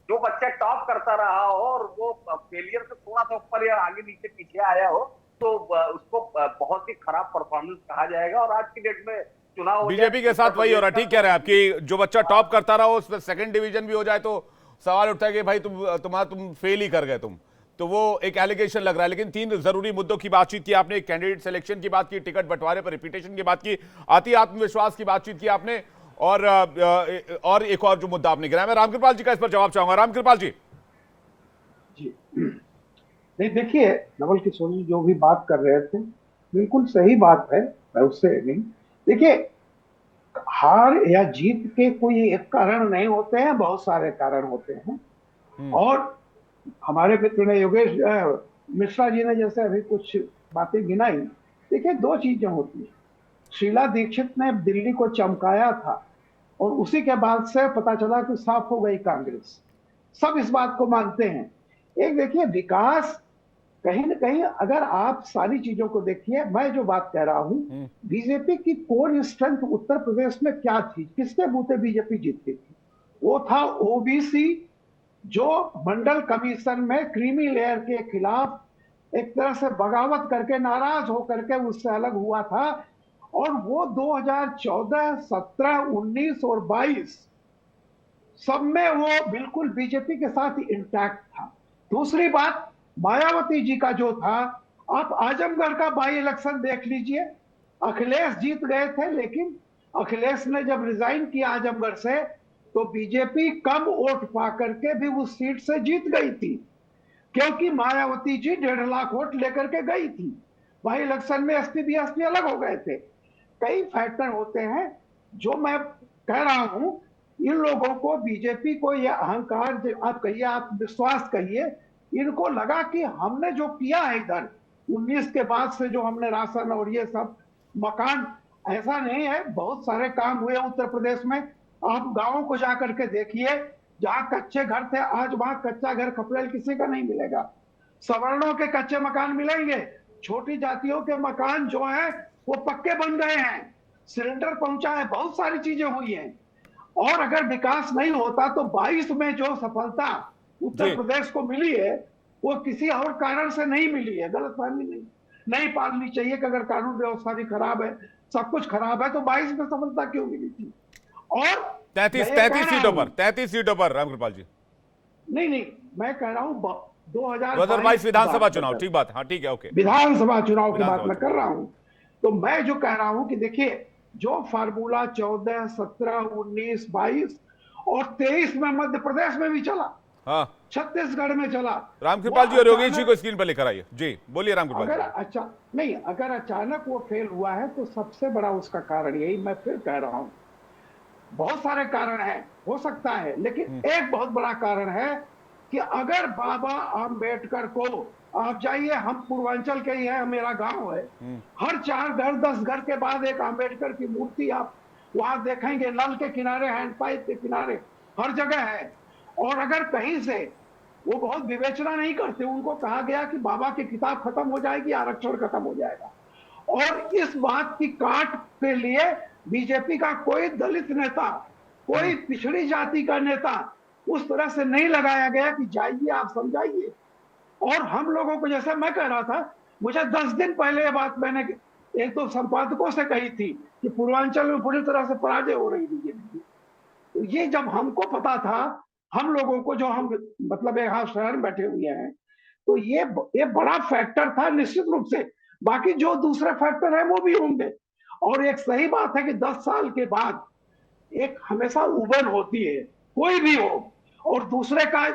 जो बच्चा टॉप करता रहा हो और वो फेलियर से थोड़ा सा ऊपर या आगे नीचे पीछे आया हो तो उसको बहुत ही खराब परफॉर्मेंस कहा जाएगा। और आज की डेट में चुनाव बीजेपी के साथ वही हो रहा है। ठीक कह रहे हैं आप कि जो बच्चा टॉप करता रहा हो उसमें सेकंड डिवीजन भी हो जाए तो सवाल उठता है कि भाई तुम फेल ही कर गए तो वो एक एलिगेशन लग रहा है। लेकिन 3 जरूरी मुद्दों की बातचीत की आपने, कैंडिडेट सिलेक्शन की बात की, टिकट बंटवारे पर रिपीटेशन की बात की, अति आत्मविश्वास की बातचीत की आपने, और एक और जो मुद्दा आपने गिराया, मैं रामकृपाल जी का इस पर जवाब चाहूंगा। रामकृपाल जी। नहीं, देखिए नवल किशोर जी जो भी बात कर रहे थे बिल्कुल सही बात है, मैं उससे नहीं, देखिए हार या जीत के कोई एक कारण नहीं होते हैं, बहुत सारे कारण होते हैं। और हमारे मित्र ने योगेश मिश्रा जी ने जैसे अभी कुछ बातें गिनाई, देखिए 2 चीजें होती हैं। शीला दीक्षित ने दिल्ली को चमकाया था और उसी के बाद से पता चला कि साफ हो गई कांग्रेस, सब इस बात को मानते हैं। एक देखिए विकास कहीं ना कहीं, अगर आप सारी चीजों को देखिए, मैं जो बात कह रहा हूं, बीजेपी की कोर स्ट्रेंथ उत्तर प्रदेश में क्या थी, किसके बूते बीजेपी जीतती थी, वो था ओबीसी, जो मंडल कमीशन में क्रीमी लेयर के खिलाफ एक तरह से बगावत करके नाराज होकर के उससे अलग हुआ था। और वो 2014, 17, 19 और 22 सब में वो बिल्कुल बीजेपी के साथ इंटैक्ट था। दूसरी बात, मायावती जी का जो था, आप आजमगढ़ का बाई इलेक्शन देख लीजिए, अखिलेश जीत गए थे, लेकिन अखिलेश ने जब रिजाइन किया आजमगढ़ से तो बीजेपी कम वोट पा करके भी उस सीट से जीत गई थी, क्योंकि मायावती जी 1.5 लाख वोट लेकर के गई थी। बाई इलेक्शन में एसपी बीएसपी अलग हो गए थे। कई फैक्टर होते हैं। जो मैं कह रहा हूं, इन लोगों को, बीजेपी को ये अहंकार आप कहिए, आप विश्वास कहिए, इनको लगा कि हमने जो किया है इधर 19 के बाद से, जो हमने राशन और ये सब मकान, ऐसा नहीं है, बहुत सारे काम हुए उत्तर प्रदेश में। आप गांवों को जाकर के देखिए, जहां कच्चे घर थे आज वहां कच्चा घर खपरेल किसी का नहीं मिलेगा। सवर्णों के कच्चे मकान मिलेंगे, छोटी जातियों के मकान जो है वो पक्के बन गए हैं, सिलेंडर पहुंचा है, बहुत सारी चीजें हुई हैं। और अगर विकास नहीं होता तो 22 में जो सफलता उत्तर प्रदेश को मिली है वो किसी और कारण से नहीं मिली है। गलतफहमी नहीं पालनी चाहिए कि अगर कानून व्यवस्था भी खराब है, सब कुछ खराब है, तो 22 में सफलता क्यों मिली थी। और 33 सीटों पर रामकृपाल जी, नहीं, मैं कह रहा हूं 2022 विधानसभा चुनाव, ठीक बात, हाँ ठीक है, ओके, विधानसभा चुनाव की बात मैं कर रहा हूं। तो मैं जो कह रहा हूं कि देखिए, जो फार्मूला 14, 17, 19, 22 और 23 में मध्य प्रदेश में भी चला, हाँ, छत्तीसगढ़ में चला। रामकृपाल जी और योगेश जी को स्क्रीन पर लेकर आइए। जी बोलिए रामकृपाल अगर जी। अगर अचानक वो फेल हुआ है तो सबसे बड़ा उसका कारण यही, मैं फिर कह रहा हूं, बहुत सारे कारण हैं, हो सकता है, लेकिन एक बहुत बड़ा कारण है कि अगर बाबा आम्बेडकर को, आप जाइए, हम पूर्वांचल के ही हैं, मेरा गांव है, हर 4 घर 10 घर के बाद एक आम्बेडकर की मूर्ति आप वहां देखेंगे, नल के किनारे, हैंडपाइप के किनारे, हर जगह है। और अगर कहीं से, वो बहुत विवेचना नहीं करते, उनको कहा गया कि बाबा की किताब खत्म हो जाएगी, आरक्षण खत्म हो जाएगा। और इस बात की काट के लिए बीजेपी का कोई दलित नेता, कोई पिछड़ी जाति का नेता उस तरह से नहीं लगाया गया कि जाइए आप समझाइए। और हम लोगों को, जैसे मैं कह रहा था, मुझे 10 दिन पहले ये बात मैंने एक दो संपादकों से कही थी कि पूर्वांचल में पूरी तरह से पराजय हो रही बीजेपी। तो ये जब हमको पता था, हम लोगों को, जो हम मतलब यहाँ शहर में बैठे हुए हैं, तो ये बड़ा फैक्टर था निश्चित रूप से। बाकी जो दूसरे फैक्टर है वो भी होंगे। और एक सही बात है कि 10 साल के बाद एक हमेशा उबन होती है, कोई भी हो। और दूसरे का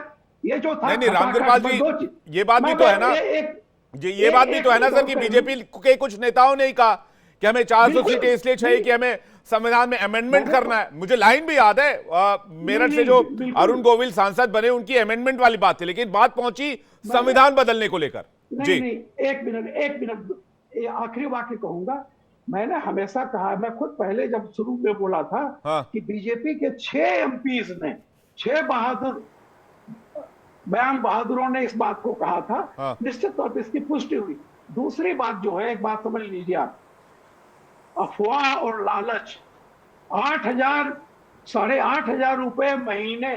ये जो था, नहीं रामकृपाल जी, ये बात भी तो है ना जी, ये बात भी तो है ना सर कि बीजेपी के कुछ नेताओं ने ही कहा कि हमें 400 सीटें इसलिए चाहिए कि हमें संविधान में अमेंडमेंट करना है। मुझे लाइन भी याद है, मेरठ से जो अरुण गोविल सांसद बने उनकी अमेंडमेंट वाली बात थी, लेकिन बात पहुंची संविधान बदलने को लेकर। जी नहीं, एक मिनट, आखिरी वाक्य कहूंगा। मैंने हमेशा कहा, मैं खुद पहले जब शुरू में बोला था, हाँ। कि बीजेपी के 6 एमपीज ने, 6 बयान बहादुरों ने इस बात को कहा था। हाँ। निश्चित तौर पर इसकी पुष्टि हुई। दूसरी बात जो है, एक बात समझ लीजिए आप, अफवाह और लालच, 8,000 8,500 रुपए महीने,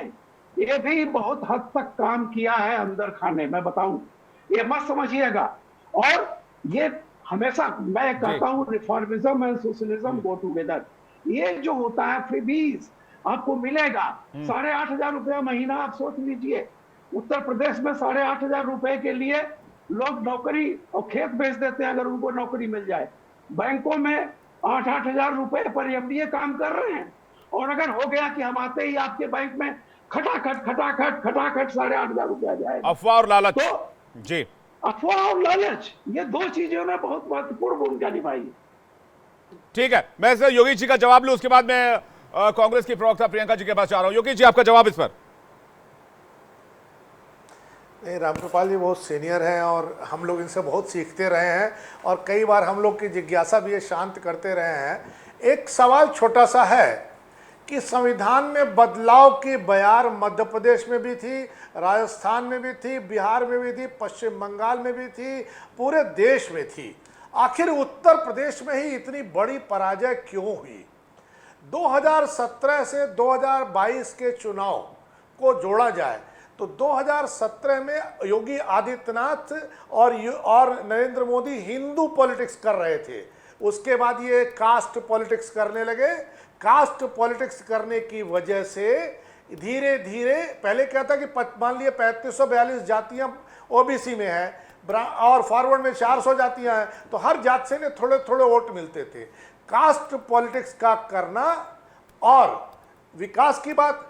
ये भी बहुत हद तक काम किया है अंदर खाने में, बताऊं, ये मत समझिएगा। और ये हमेशा मैं कहता हूं, रिफॉर्मिज्म एंड सोशलिज्म गो टुगेदर। ये जो होता है फ्रीबीज आपको मिलेगा, 8,500 रुपया महीना। आप सोच लीजिए, उत्तर प्रदेश में 8,500 रुपए के लिए लोग नौकरी और खेत बेच देते हैं अगर उनको नौकरी मिल जाए। बैंकों में 8,000 रुपए पर एमबीए काम कर रहे हैं। और अगर हो गया कि हम आते ही आपके बैंक में खटाखट 8,500 रुपया जाएगा। अफवाह और लालच, तो जी, अफवाह और लालच, ये 2 चीजों ने बहुत महत्वपूर्ण भूमिका निभाई है। ठीक है, मैं सर योगेश जी का जवाब लूं, उसके बाद मैं कांग्रेस की प्रवक्ता प्रियंका जी के पास जा रहा हूं। योगेश जी, आपका जवाब इस पर। नहीं, रामकृपाल जी बहुत सीनियर हैं और हम लोग इनसे बहुत सीखते रहे हैं और कई बार हम लोग की जिज्ञासा भी ये शांत करते रहे हैं। एक सवाल छोटा सा है कि संविधान में बदलाव की बयार मध्य प्रदेश में भी थी, राजस्थान में भी थी, बिहार में भी थी, पश्चिम बंगाल में भी थी, पूरे देश में थी। आखिर उत्तर प्रदेश में ही इतनी बड़ी पराजय क्यों हुई? 2017 से 2022 के चुनाव को जोड़ा जाए तो 2017 में योगी आदित्यनाथ और नरेंद्र मोदी हिंदू पॉलिटिक्स कर रहे थे। उसके बाद ये कास्ट पॉलिटिक्स करने लगे। कास्ट पॉलिटिक्स करने की वजह से धीरे धीरे, पहले क्या था कि मान लिए 3542 जातियां ओबीसी में है और फॉरवर्ड में 400 जातियां हैं, तो हर जात से ने थोड़े थोड़े वोट मिलते थे। कास्ट पॉलिटिक्स का करना और विकास की बात,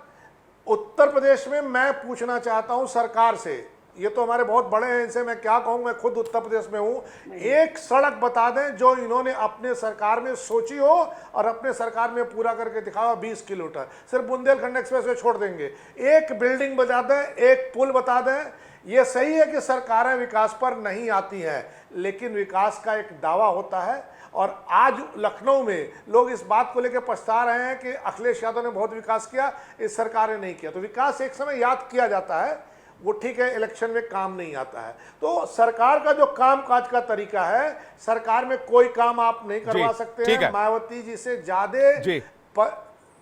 उत्तर प्रदेश में मैं पूछना चाहता हूं सरकार से, ये तो हमारे बहुत बड़े हैं, इनसे मैं क्या कहूं, मैं खुद उत्तर प्रदेश में हूं। एक सड़क बता दें जो इन्होंने अपने सरकार में सोची हो और अपने सरकार में पूरा करके दिखाओ। 20 किलोमीटर सिर्फ बुंदेलखंड एक्सप्रेस वे छोड़ देंगे। एक बिल्डिंग बता दें, एक पुल बता दें। ये सही है कि सरकारें विकास पर नहीं आती हैं, लेकिन विकास का एक दावा होता है। और आज लखनऊ में लोग इस बात को लेकर पछता रहे हैं कि अखिलेश यादव ने बहुत विकास किया, इस सरकार ने नहीं किया। तो विकास एक समय याद किया जाता है, वो ठीक है, इलेक्शन में काम नहीं आता है। तो सरकार का जो काम काज का तरीका है, सरकार में कोई काम आप नहीं करवा सकते हैं। मायावती जी से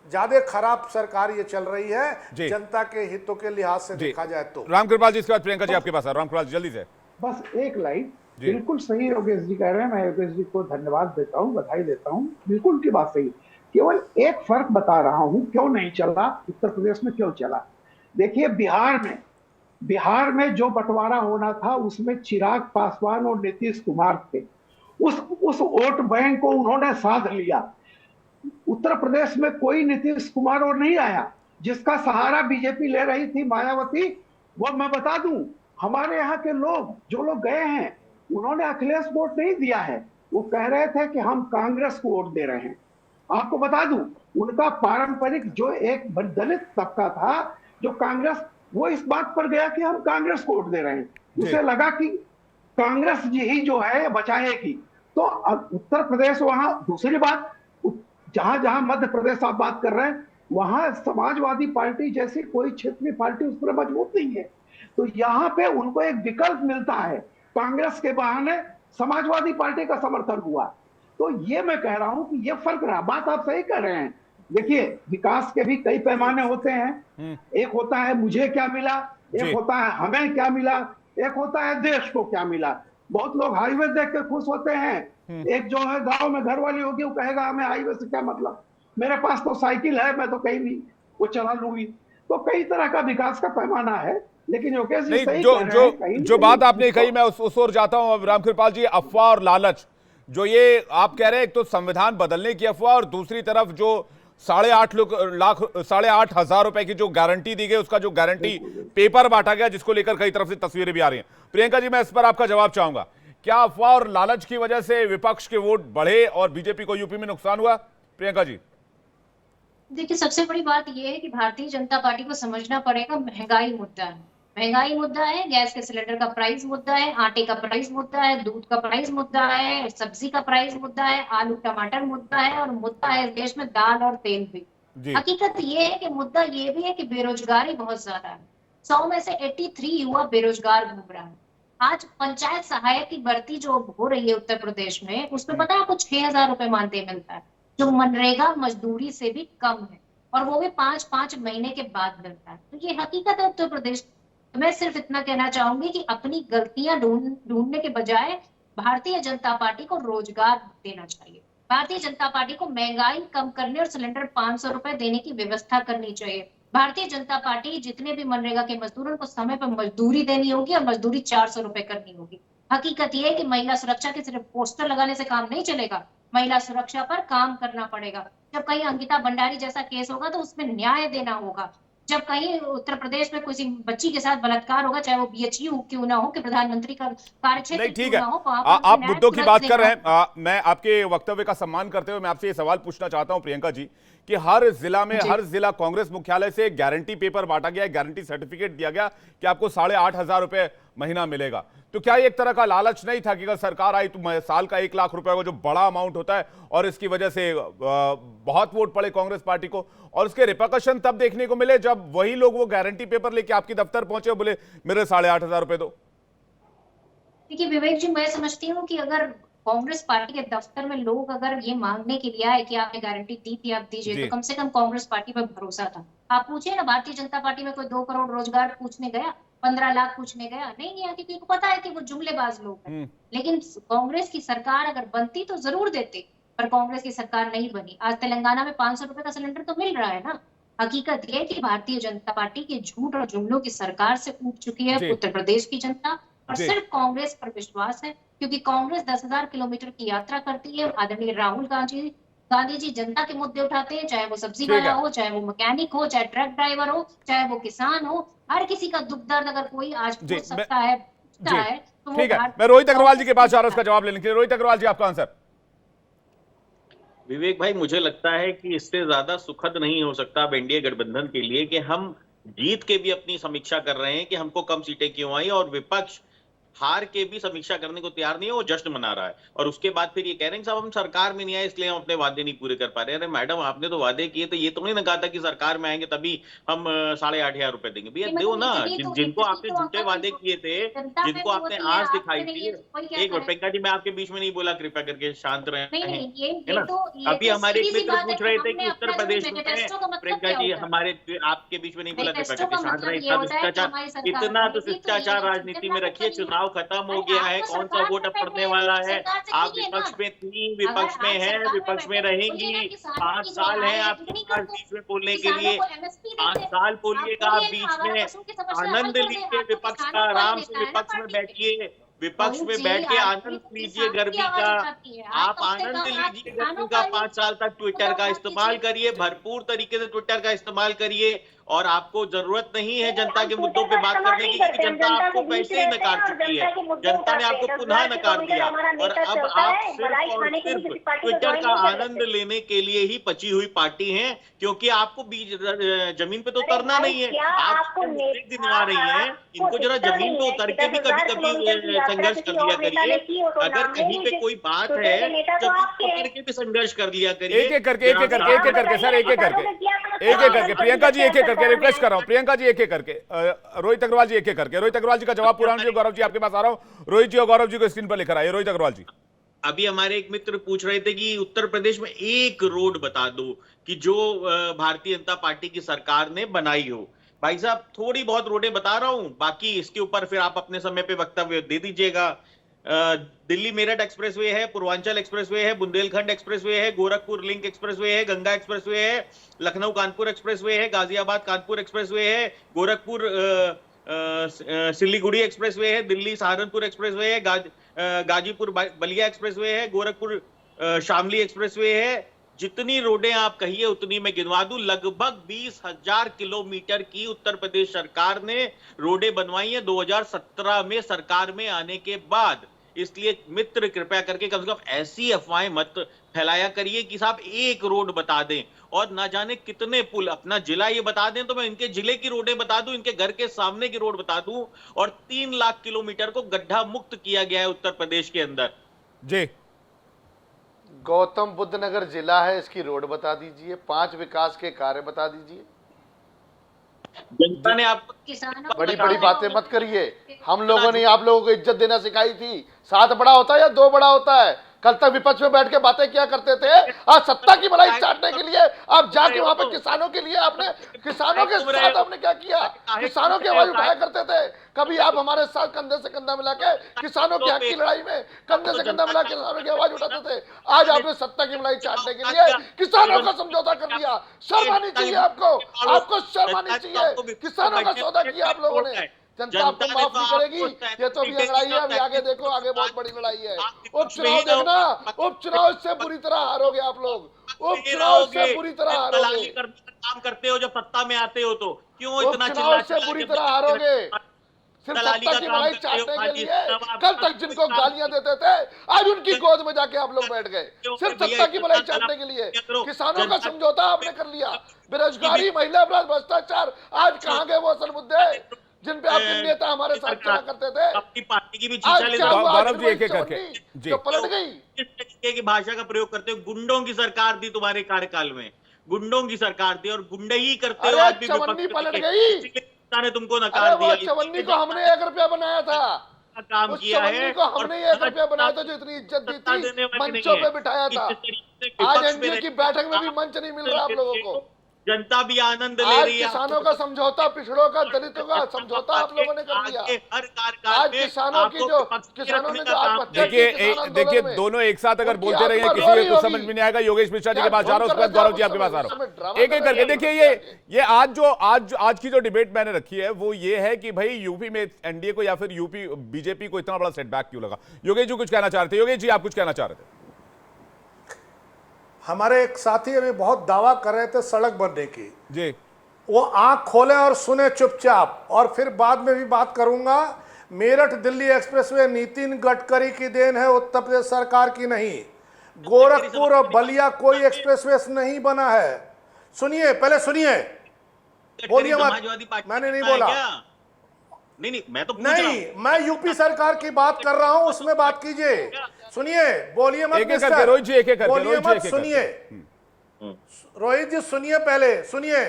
ज्यादा खराब सरकार ये चल रही है जनता के हितों के लिहाज से देखा जाए तो। रामकृपाल जी, इसके बाद प्रियंका जी आपके पास। रामकृपाल जी जल्दी से। बस एक लाइन, बिल्कुल सही योगेश जी कह रहे हैं, मैं योगेश जी को धन्यवाद देता हूं, बधाई देता हूं, बिल्कुल की बात सही। केवल एक फर्क बता रहा हूं क्यों नहीं चला, उत्तर प्रदेश में क्यों चला। देखिए, बिहार में जो बंटवारा होना था उसमें चिराग पासवान और नीतीश कुमार थे। उस वोट बैंक को उन्होंने साध लिया। उत्तर प्रदेश में कोई नीतीश कुमार और नहीं आया, जिसका सहारा बीजेपी ले रही थी, मायावती, वो मैं बता दूं, हमारे यहाँ के लोग जो लोग गए हैं उन्होंने अखिलेश वोट नहीं दिया है, वो कह रहे थे कि हम कांग्रेस को वोट दे रहे हैं। आपको बता दूं, उनका पारंपरिक जो एक दलित तबका था जो कांग्रेस, वो इस बात पर गया कि हम कांग्रेस को वोट दे रहे हैं। उसे लगा कि कांग्रेस ही जो है बचाएगी। तो अब उत्तर प्रदेश, वहां दूसरी बात, जहां जहां मध्य प्रदेश आप बात कर रहे हैं, वहां समाजवादी पार्टी जैसी कोई क्षेत्रीय पार्टी उस पर मजबूत नहीं है। तो यहाँ पे उनको एक विकल्प मिलता है, कांग्रेस के बहाने समाजवादी पार्टी का समर्थन हुआ। तो ये मैं कह रहा हूं कि ये फर्क रहा। बात आप सही कर रहे हैं। देखिए, विकास के भी कई पैमाने होते हैं। एक होता है मुझे क्या मिला, एक होता है हमें क्या मिला, एक होता है देश को क्या मिला। बहुत लोग हाईवे देख के खुश होते हैं। एक जो है गांव में घर वाली होगी, वो कहेगा हमें हाईवे से क्या मतलब, मेरे पास तो साइकिल है, मैं तो कहीं भी वो चला लूंगी। तो कई तरह का विकास का पैमाना है। लेकिन योगेश जी सही कह रहे हैं, जो बात आपने कही, मैं उस ओर जाता हूं। अब रामकृपाल जी, अफवाह और लालच, जो ये आप कह रहे हैं, एक तो संविधान बदलने की अफवाह, और दूसरी तरफ जो 8.5 हजार रुपए की जो गारंटी दी गई, उसका जो गारंटी पेपर बांटा गया, जिसको लेकर कई तरफ से तस्वीरें भी आ रही हैं। प्रियंका जी, मैं इस पर आपका जवाब चाहूंगा। क्या अफवाह और लालच की वजह से विपक्ष के वोट बढ़े और बीजेपी को यूपी में नुकसान हुआ? प्रियंका जी, देखिए, सबसे बड़ी बात यह है कि भारतीय जनता पार्टी को समझना पड़ेगा, महंगाई मुद्दा है। महंगाई मुद्दा है, गैस के सिलेंडर का प्राइस मुद्दा है, आटे का प्राइस मुद्दा है, दूध का प्राइस मुद्दा है, सब्जी का प्राइस मुद्दा है, आलू टमाटर मुद्दा है, और मुद्दा है देश में दाल और तेल भी। हकीकत ये है कि मुद्दा ये भी है कि बेरोजगारी बहुत ज्यादा है। 100 में से 83 युवा बेरोजगार घूम रहा है। आज पंचायत सहायक की भर्ती जो हो रही है उत्तर प्रदेश में, उसमें पता है आपको 6,000 रुपए मानदेय मिलता है, जो मनरेगा मजदूरी से भी कम है, और वो भी 5-5 महीने के बाद मिलता है। तो ये हकीकत है उत्तर प्रदेश। तो मैं सिर्फ इतना कहना चाहूंगी कि अपनी गलतियां ढूंढने के बजाय भारतीय जनता पार्टी को रोजगार देना चाहिए। भारतीय जनता पार्टी को महंगाई कम करने और सिलेंडर 500 रुपए देने की व्यवस्था करनी चाहिए। भारतीय जनता पार्टी जितने भी मनरेगा के मजदूर, उनको समय पर मजदूरी देनी होगी, और मजदूरी 400 रुपए करनी होगी। हकीकत यह है कि महिला सुरक्षा के सिर्फ पोस्टर लगाने से काम नहीं चलेगा, महिला सुरक्षा पर काम करना पड़ेगा। जब कहीं अंकिता भंडारी जैसा केस होगा तो उसमें न्याय देना होगा। जब कहीं उत्तर प्रदेश में किसी बच्ची के साथ बलात्कार होगा, चाहे वो बीएचयू क्यों ना हो, कि प्रधानमंत्री का कार्यक्षेत्र ठीक क्यों है, ना हो, तो आप मुद्दों की बात कर रहे हैं। मैं आपके वक्तव्य का सम्मान करते हुए मैं आपसे ये सवाल पूछना चाहता हूं प्रियंका जी, कि हर जिला में, हर जिला कांग्रेस मुख्यालय से गारंटी पेपर बांटा गया, गारंटी सर्टिफिकेट दिया गया कि आपको 8,500 रुपए महीना मिलेगा। तो क्या एक तरह का लालच नहीं था कि अगर सरकार आई तो साल का 1 लाख रुपए का जो बड़ा अमाउंट होता है, और इसकी वजह से बहुत वोट पड़े कांग्रेस पार्टी को, और उसके रिपरकशन तब देखने को मिले जब वही लोग वो गारंटी पेपर लेके आपके दफ्तर पहुंचे और बोले मेरे 8,500 रुपए दो? देखिए विवेक जी, मैं समझती हूँ कि अगर कांग्रेस पार्टी के दफ्तर में लोग अगर ये मांगने के लिए आए कि आपने गारंटी दी थी, आप दीजिए, तो कम से कम कांग्रेस पार्टी पर भरोसा था। आप पूछिए ना, भारतीय जनता पार्टी में कोई 2 करोड़ रोजगार पूछने गया, 15 लाख पूछने गया? नहीं गया, क्योंकि उनको पता है कि वो जुमलेबाज लोग हैं। लेकिन कांग्रेस की सरकार अगर बनती तो जरूर देती, पर कांग्रेस की सरकार नहीं बनी। आज तेलंगाना में 500 रुपए का सिलेंडर तो मिल रहा है ना। हकीकत यह कि भारतीय जनता पार्टी के झूठ और जुमलों की सरकार से ऊब चुकी है उत्तर प्रदेश की जनता, और सिर्फ कांग्रेस पर विश्वास है, क्योंकि कांग्रेस 10,000 किलोमीटर की यात्रा करती है। आदरणीय राहुल गांधी जी जनता के मुद्दे उठाते हैं, चाहे वो सब्जी वाला हो, चाहे वो मैकेनिक हो, चाहे ट्रक ड्राइवर हो, चाहे वो किसान हो, हर किसी का दुख दर्द अगर कोई आज पूछ सकता है, तो ठीक है। मैं रोहित अग्रवाल जी के पास जा रहा हूं उसका जवाब लेने के लिए। रोहित अग्रवाल जी, आपका आंसर। विवेक भाई, मुझे लगता है कि इससे ज्यादा सुखद नहीं हो सकता अब एनडीए गठबंधन के लिए कि हम जीत के भी अपनी समीक्षा कर रहे हैं कि हमको कम सीटें क्यों आई, और विपक्ष हार के भी समीक्षा करने को तैयार नहीं है, वो जश्न मना रहा है। और उसके बाद फिर ये कह रहे हैं कि साहब हम सरकार में नहीं आए इसलिए हम अपने वादे नहीं पूरे कर पा रहे। अरे मैडम, आपने तो वादे किए थे, ये तो नहीं ना कहा था कि सरकार में आएंगे तभी हम 8,500 रुपए देंगे। भैया दो ना, जिनको आपने झूठे वादे किए थे, जिनको आपने आस दिखाई थी। एक मिनट प्रियंका जी, मैं आपके बीच में नहीं बोला, कृपया करके शांत रहे, है ना। अभी हमारे एक मित्र पूछ रहे थे कि उत्तर प्रदेश में, प्रियंका जी हमारे आपके बीच में नहीं बोला, कृपया करके शांत रहे। इतना तो शिष्टाचार राजनीति में रखिए। चुनाव खत्म हो गया है, कौन सा वोट अब पड़ने वाला है। आप विपक्ष में थी, विपक्ष में है, विपक्ष में रहेंगी। 5 साल है आपके पास बीच में बोलने के लिए। 5 साल बोलिएगा आप बीच में, आनंद लीजिए विपक्ष का, आराम से विपक्ष में बैठिए, विपक्ष में बैठ के आनंद लीजिए गर्मी का। आप आनंद लीजिए गर्मी का। 5 साल तक ट्विटर का इस्तेमाल करिए, भरपूर तरीके से ट्विटर का इस्तेमाल करिए, और आपको जरूरत नहीं है जनता के मुद्दों पे बात करने की, क्योंकि जनता आपको पहले ही नकार चुकी है। जनता ने आपको पुनः नकार दिया और अब आप सिर्फ और सिर्फ ट्विटर का आनंद लेने के लिए ही पची हुई पार्टी हैं, क्योंकि आपको जमीन पे तो उतरना नहीं है। आप दिन आ रही हैं, इनको जरा जमीन पे उतर के भी कभी कभी संघर्ष कर लिया करिए। अगर कहीं पे कोई बात है तो उतर के भी संघर्ष कर लिया करिए। एक एक करके सर, एक एक करके प्रियंका जी, एक एक करके रिक्वेस्ट कर रहा हूं। प्रियंका जी एक एक करके, रोहित अग्रवाल जी एक एक करके। रोहित अग्रवाल जी का जवाब पूरा होने, गौरव जी आपके पास आ रहा हूं। रोहित जी और गौरव जी को स्क्रीन पर लेकर आइए। रोहित अग्रवाल जी, अभी हमारे एक मित्र पूछ रहे थे कि उत्तर प्रदेश में एक रोड बता दो कि जो भारतीय जनता पार्टी की सरकार ने बनाई हो। भाई साहब, थोड़ी बहुत रोडें बता रहा हूं, बाकी इसके ऊपर फिर आप अपने समय पे वक्तव्य दे दीजिएगा। दिल्ली मेरठ एक्सप्रेसवे है, पूर्वांचल एक्सप्रेसवे है, बुंदेलखंड एक्सप्रेसवे है, गोरखपुर लिंक एक्सप्रेसवे है, गंगा एक्सप्रेसवे है, लखनऊ कानपुर एक्सप्रेसवे है, गाजियाबाद कानपुर एक्सप्रेसवे है, गोरखपुर सिलीगुड़ी एक्सप्रेसवे है, दिल्ली सहारनपुर एक्सप्रेसवे है, गाजीपुर बलिया एक्सप्रेसवे है, गोरखपुर शामली एक्सप्रेसवे है। जितनी रोडें आप कहिए उतनी मैं गिनवा दूं। लगभग 20,000 किलोमीटर की उत्तर प्रदेश सरकार ने रोडें बनवाई है 2017 में सरकार में आने के बाद। इसलिए मित्र कृपया करके कम से कम ऐसी अफवाहें मत फैलाया करिए कि साहब एक रोड बता दें और ना जाने कितने पुल। अपना जिला ये बता दें तो मैं इनके जिले की रोडें बता दूं, इनके घर के सामने की रोड बता दूं। और 3 लाख किलोमीटर को गड्ढा मुक्त किया गया है उत्तर प्रदेश के अंदर। जी, गौतम बुद्ध नगर जिला है, इसकी रोड बता दीजिए, 5 विकास के कार्य बता दीजिए। जनता ने आपको किसानों बड़ी बड़ी बातें मत करिए। हम लोगों ने आप लोगों को इज्जत देना सिखाई थी। 7 बड़ा होता है या 2 बड़ा होता है? कल तक विपक्ष में बैठ के बातें क्या करते थे, आज सत्ता की भलाई चाटने के लिए आप जाके वहां पे किसानों के लिए आपने, किसानों के साथ आपने क्या किया? किसानों की आवाज उठाया करते थे। कभी आप हमारे साथ कंधे से कंधा मिला के किसानों की हक की लड़ाई में कंधे से कंधा मिला के किसानों की आवाज उठाते थे। आज आपने सत्ता की भलाई चाटने के लिए किसानों का समझौता कर लिया। शर्म आनी चाहिए आपको, आपको शर्म आनी चाहिए। किसानों का सौदा किया आप लोगों ने। जनता आपको माफ नहीं करेगी। ये तो अभी लड़ाई है, अभी आगे देखो, आगे बहुत बड़ी लड़ाई है। उपचुनाव देखना, उपचुनाव से बुरी तरह हारोगे आप लोग। उपचुनाव से बुरी तरह हारोगे। काम करते हो जब सत्ता में आते हो तो क्यों इतना उपचुनाव से बुरी तरह हारोगे। सिर्फ सत्ता की भलाई चाटने के लिए कल तक जिनको गालियां देते थे आज उनकी गोद में जाके आप लोग बैठ गए, सिर्फ सत्ता की भलाई चाटने के लिए। किसानों का समझौता आपने कर लिया। बेरोजगारी, महिला अपराध, भ्रष्टाचार, आज कहां गए वो असल मुद्दे जिन पे आपके नेता हमारे साथ चला करते थे? अपनी पार्टी की भी आज चीचा क्या हुआ? गौरव जी एक एक करके जी, जो पलट गई। किस तरीके की भाषा का प्रयोग करते हो? गुंडों की सरकार थी तुम्हारे कार्यकाल में, गुंडों की सरकार थी और गुंडे ही करते हो। आज भी चवन्नी पलट गई। ने तुमको नकार दिया। चवन्नी को हमने 1 रुपया बनाया था, काम किया है को हमने 1 रुपया बनाया था, जो इतनी इज्जत दी थी, मंचों पे बिठाया था। आज एनडीए की बैठक में भी मंच नहीं मिल रहा आप लोगों को। जनता भी आनंद ले आज रही है। किसानों का समझौता, पिछड़ों का, दलितों का समझौता आप लोगों ने कर दिया। हर कार्यकाल आज किसानों की जो किसानों ने जो आत्महत्या की देखिए किसान आंदोलन देखिए में, दोनों एक साथ अगर उनकी बोलते रहे आत्मा किसी रो को रही कुछ होगी। समझ में नहीं आएगा। योगेश मिश्रा जी के क्या पास जा रहा हूं, उसके बाद ड्रामा गौरव जी आपके पास आ रहा कर हूं। रहे एक एक करके हैं? देखिए ये आज की जो डिबेट मैंने रखी है वो ये है कि भाई यूपी में एनडीए को या फिर यूपी बीजेपी को इतना बड़ा सेटबैक क्यों लगा। योगेश जी कुछ कहना चाह रहे थे। योगेश जी आप कुछ कहना चाह रहे थे। हमारे एक साथी अभी बहुत दावा कर रहे थे सड़क बनने की, जी, वो आंख खोलें और सुने चुपचाप। और फिर बाद में भी बात करूंगा। मेरठ दिल्ली एक्सप्रेसवे नितिन गडकरी की देन है, उत्तर प्रदेश सरकार की नहीं। गोरखपुर और बलिया कोई एक्सप्रेसवे नहीं बना है। सुनिए, पहले सुनिए, बोलिए मत। मैंने नहीं बोला। नहीं, मैं तो पूछ रहा हूं। नहीं, मैं यूपी सरकार की बात कर रहा हूं, उसमें बात कीजिए। सुनिए, बोलिए मत एक एक करके रोहित जी, एक एक करके बोलिए रोहित जी, मत, एक एक सुनिए रोहित जी, सुनिए, पहले सुनिए।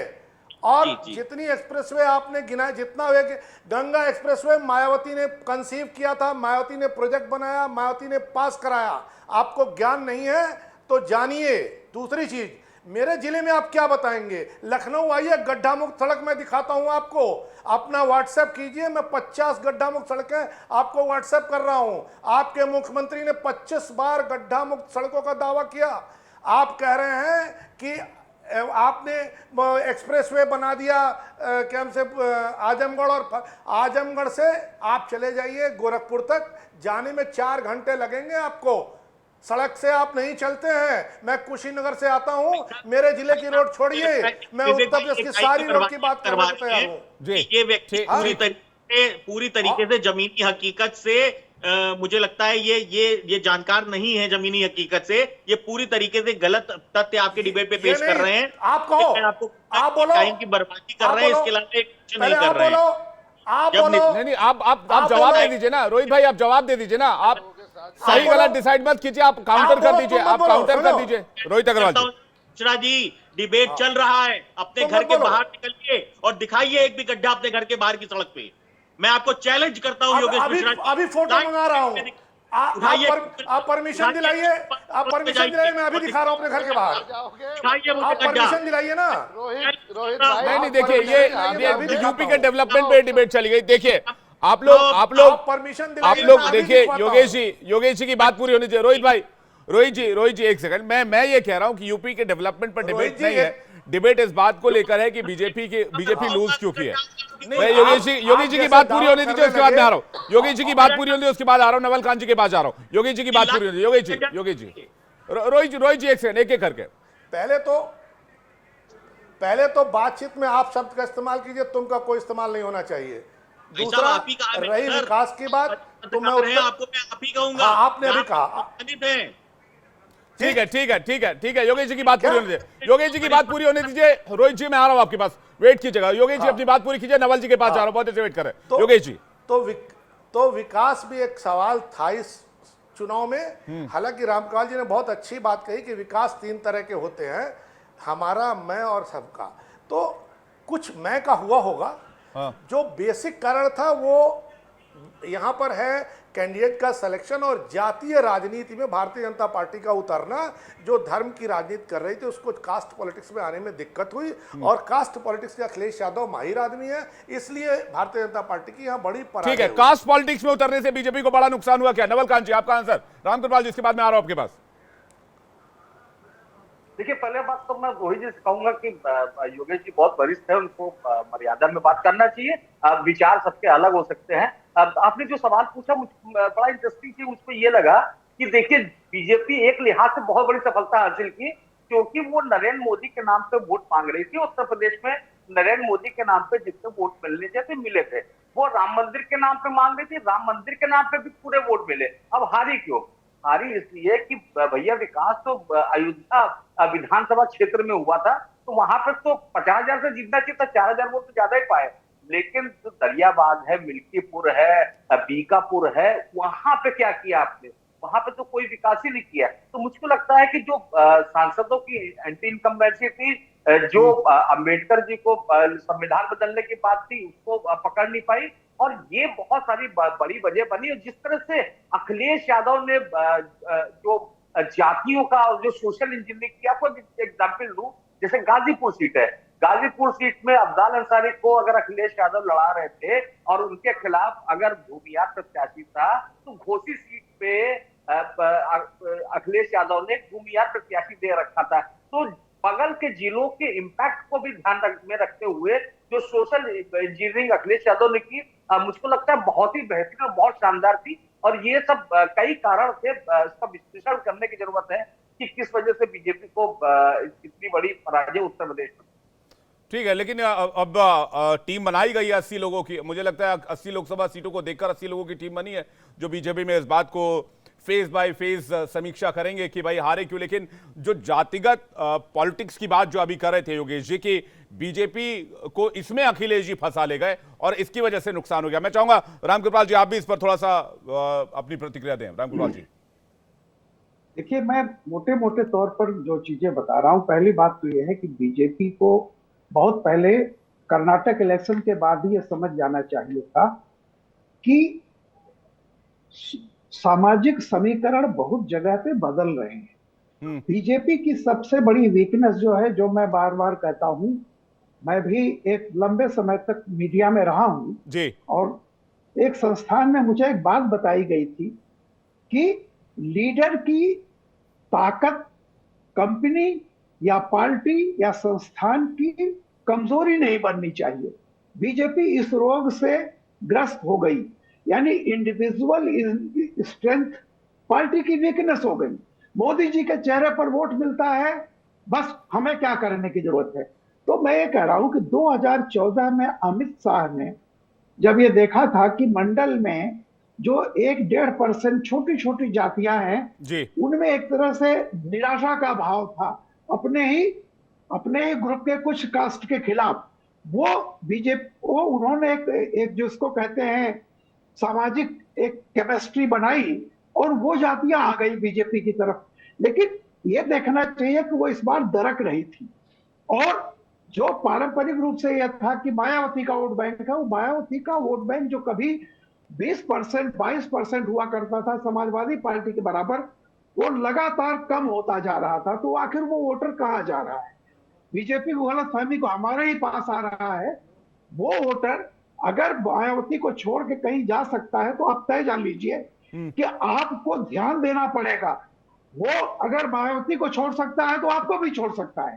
और जितनी एक्सप्रेसवे आपने गिनाए, जितना गंगा एक्सप्रेसवे मायावती ने कंसीव किया था, मायावती ने प्रोजेक्ट बनाया, मायावती ने पास कराया। आपको ज्ञान नहीं है तो जानिए। दूसरी चीज, मेरे जिले में आप क्या बताएंगे? लखनऊ आइए, गड्ढा मुक्त सड़क मैं दिखाता हूं आपको। अपना व्हाट्सएप कीजिए, मैं 50 गड्ढा मुक्त सड़कें आपको व्हाट्सएप कर रहा हूं। आपके मुख्यमंत्री ने 25 बार गड्ढा मुक्त सड़कों का दावा किया। आप कह रहे हैं कि आपने एक्सप्रेसवे बना दिया क्या से आजमगढ़, और आजमगढ़ से आप चले जाइए गोरखपुर तक, जाने में 4 घंटे लगेंगे आपको। सड़क से आप नहीं चलते हैं। मैं कुशीनगर से आता हूं, मेरे जिले की रोड छोड़िए, मैं उत्तर प्रदेश की सारी रोड की बात करने को तैयार हूं। ये व्यक्ति पूरी तरीके से जमीनी हकीकत से मुझे लगता है ये जानकार नहीं है जमीनी हकीकत से। ये पूरी तरीके से गलत तथ्य आपके डिबेट पे पेश कर रहे हैं। आप कहो, आप बोलो, टाइम की बर्बादी कर रहे हैं, इसके अलावा कुछ नहीं कर रहे हैं। आप बोलो, नहीं, आप जवाब दे दीजिए ना रोहित भाई, आप जवाब दे दीजिए ना। आप सही गलत डिसाइड मत कीजिए, आप काउंटर कर दीजिए, आप काउंटर कर दीजिए। रोहित अग्रवाल जी, डिबेट चल रहा है, अपने घर के बाहर निकलिए और दिखाइए एक भी गड्ढा अपने घर के बाहर की सड़क पे। मैं आपको चैलेंज करता हूं योगेश मिश्रा जी, अभी फोटो मंगा रहा हूं, आप परमिशन दिलाइए, आप परमिशन दिलाइए, मैं अभी दिखा रहा हूं अपने घर के बाहर। आप परमिशन दिलाइए ना। रोहित नहीं, देखिए ये यूपी के डेवलपमेंट पे डिबेट चली गई। देखिए आप लोग परमिशन देखिए योगेश जी की बात पूरी होनी चाहिए। रोहित जी एक सेकंड, मैं ये कह रहा हूं कि यूपी के डेवलपमेंट पर डिबेट नहीं है, डिबेट इस बात को लेकर है कि बीजेपी लूज क्यों की है। मैं योगेश जी की बात पूरी होने दीजिए, उसके बाद मैं आ रहा हूं। योगेश जी की बात पूरी होने दीजिए, उसके बाद आ रहा हूं नवल खान जी के पास जा रहा हूं। योगेश जी की बात पूरी होनी दीजिए। योगेश जी रोहित जी एक सेकंड, एक करके। पहले तो बातचीत में आप शब्द का इस्तेमाल कीजिए, तुम का कोई इस्तेमाल नहीं होना चाहिए। दूसरा, रही विकास की बात, तो मैं आपको आप ही कहूंगा, आपने अभी कहा। ठीक है योगेश जी की बात पूरी होने दीजिए। योगेश जी की बात पूरी होने दीजिए। रोहित जी मैं आ रहा हूं आपके पास, वेट कीजिएगा। योगेश जी अपनी बात पूरी कीजिए, नवल जी के पास जा रहा हूं, बहुत देर से वेट कर रहे हैं। योगेश जी तो विकास भी एक सवाल था इस चुनाव में। हालांकि रामकाल जी ने बहुत अच्छी बात कही कि विकास 3 तरह के होते हैं, हमारा, मैं और सबका। तो कुछ मैं का हुआ होगा। जो बेसिक कारण था वो यहाँ पर है कैंडिडेट का सिलेक्शन और जातीय राजनीति में भारतीय जनता पार्टी का उतरना। जो धर्म की राजनीति कर रही थी उसको कास्ट पॉलिटिक्स में आने में दिक्कत हुई, और कास्ट पॉलिटिक्स के अखिलेश यादव माहिर आदमी है, इसलिए भारतीय जनता पार्टी की यहाँ बड़ी पराजय। ठीक है, कास्ट पॉलिटिक्स में उतरने से बीजेपी को बड़ा नुकसान हुआ क्या? नवल खान जी आपका आंसर। रामकृपाल जी इसके बाद में आ रहा हूं आपके पास। देखिए, पहले बात तो मैं रोहित जी से कहूंगा कि योगेश जी बहुत वरिष्ठ है, उनको मर्यादा में बात करना चाहिए। विचार सबके अलग हो सकते हैं। आपने जो सवाल पूछा बड़ा इंटरेस्टिंग चीज मुझको ये लगा कि देखिए, बीजेपी एक लिहाज से बहुत बड़ी सफलता हासिल की, क्योंकि वो नरेंद्र मोदी के नाम पे वोट मांग रही थी। उत्तर प्रदेश में नरेंद्र मोदी के नाम पे जितने वोट मिलने चाहिए मिले थे, वो राम मंदिर के नाम पे मांग रही थी। राम मंदिर के नाम पे भी पूरे वोट मिले। अब हारी क्यों? हारी इसलिए कि भैया विकास तो अयोध्या विधानसभा क्षेत्र में हुआ था, तो वहां पर तो 50,000 से जीतना चाहिए था, 4,000 वोट तो ज्यादा ही पाए। लेकिन जो दरियाबाद है, मिल्कीपुर है, बीकापुर है, वहां पे क्या किया आपने? वहां पे तो कोई विकास ही नहीं किया। तो मुझको लगता है कि जो सांसदों की एंटी इनकम्बेंसी थी, जो अंबेडकर जी को संविधान बदलने की बात थी, उसको पकड़ नहीं पाई, और ये बहुत सारी बड़ी वजह बनी। और जिस तरह से अखिलेश यादव ने जो जातियों का जो सोशल इंजीनियरिंग किया, आपको एग्जाम्पल दूं, जैसे गाजीपुर सीट है, गाजीपुर सीट में अफजाल अंसारी को अगर अखिलेश यादव लड़ा रहे थे और उनके खिलाफ अगर भूमियार प्रत्याशी था, तो घोसी सीट पे अखिलेश यादव ने भूमियार प्रत्याशी दे रखा था। तो बगल के जिलों के इम्पैक्ट को भी ध्यान में रखते हुए जो सोशल इंजीनियरिंग अखिलेश यादव ने की, मुझको लगता है बहुत ही बेहतरीन और बहुत शानदार थी। और ये सब कई कारण थे, इसका विश्लेषण करने की जरूरत है कि किस वजह से बीजेपी को इतनी बड़ी पराजय उत्तर प्रदेश में। ठीक है, लेकिन अब टीम बनाई गई है 80 लोगों की। मुझे लगता है 80 लोकसभा सीटों को देखकर 80 लोगों की टीम बनी है, जो बीजेपी में इस बात को फेज बाय फेज समीक्षा करेंगे कि भाई हारे क्यों। लेकिन जो जातिगत पॉलिटिक्स की बात जो अभी कर रहे थे योगेश जी की, बीजेपी को इसमें अखिलेश जी फंसा ले गए और इसकी वजह से नुकसान हो गया। मैं चाहूंगा रामकृपाल जी आप भी इस पर थोड़ा सा अपनी प्रतिक्रिया दें। रामकृपाल जी देखिए, मैं मोटे मोटे तौर पर जो चीजें बता रहा हूं, पहली बात तो यह है कि बीजेपी को बहुत पहले कर्नाटक इलेक्शन के बाद ही यह समझ जाना चाहिए था कि सामाजिक समीकरण बहुत जगह पे बदल रहे हैं। बीजेपी की सबसे बड़ी वीकनेस जो है, जो मैं बार बार कहता हूं, मैं भी एक लंबे समय तक मीडिया में रहा हूं जी, और एक संस्थान में मुझे एक बात बताई गई थी कि लीडर की ताकत कंपनी या पार्टी या संस्थान की कमजोरी नहीं बननी चाहिए। बीजेपी इस रोग से ग्रस्त हो गई, यानी इंडिविजुअल स्ट्रेंथ पार्टी की वीकनेस हो गई। मोदी जी के चेहरे पर वोट मिलता है, बस हमें क्या करने की जरूरत है। तो मैं ये कह रहा हूं कि 2014 में अमित शाह ने जब ये देखा था कि मंडल में जो 1-1.5% छोटी छोटी जातियां हैं, जी उनमें एक तरह से निराशा का भाव था अपने ही ग्रुप के कुछ कास्ट के खिलाफ। वो उन्होंने एक जिसको कहते हैं सामाजिक एक केमिस्ट्री बनाई और वो जातियां आ गई बीजेपी की तरफ। लेकिन ये देखना चाहिए कि वो इस बार दरक रही थी, और जो पारंपरिक रूप से यह था कि मायावती का वोट बैंक है, वो मायावती का वोट बैंक जो कभी 20% 22% हुआ करता था समाजवादी पार्टी के बराबर, वो लगातार कम होता जा रहा था। तो आखिर वो वोटर कहां जा रहा है? बीजेपी को गलतफहमी को हमारे ही पास आ रहा है। वो वोटर अगर मायावती को छोड़ के कहीं जा सकता है तो आप तय जान लीजिए कि आपको ध्यान देना पड़ेगा। वो अगर मायावती को छोड़ सकता है तो आपको भी छोड़ सकता है।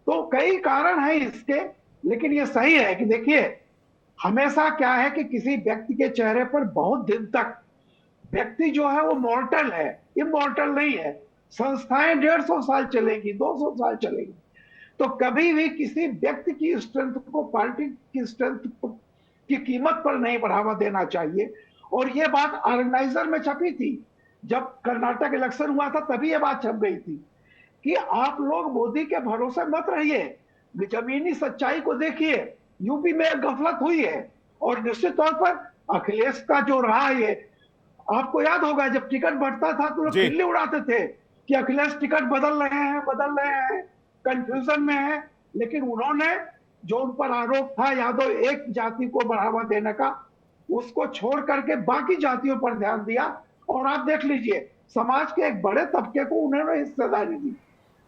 तो कई कारण हैं इसके, लेकिन ये सही है कि देखिए, हमेशा क्या है कि किसी व्यक्ति के चेहरे पर बहुत दिन तक व्यक्ति जो है वो मॉर्टल है, इमॉर्टल नहीं है। संस्थाएं 150 साल चलेगी, 200 साल चलेगी। तो कभी भी किसी व्यक्ति की स्ट्रेंथ को पार्टी की स्ट्रेंथ की कीमत पर नहीं बढ़ावा देना चाहिए। और ये बात ऑर्गेनाइजर में छपी थी, जब कर्नाटक इलेक्शन हुआ था तभी ये बात छप गई थी कि आप लोग मोदी के भरोसे मत रहिए, जमीनी सच्चाई को देखिए। यूपी में गफलत हुई है, और निश्चित तौर पर अखिलेश का जो रहा है, आपको याद होगा जब टिकट बढ़ता था तो लोग खिल्ली उड़ाते थे कि अखिलेश टिकट बदल रहे हैं, कंफ्यूजन में है। लेकिन उन्होंने जो उन पर आरोप था यादव एक जाति को बढ़ावा देने का, उसको छोड़ करके बाकी जातियों पर ध्यान दिया। और आप देख लीजिए, समाज के एक बड़े तबके को उन्होंने हिस्सेदारी दी,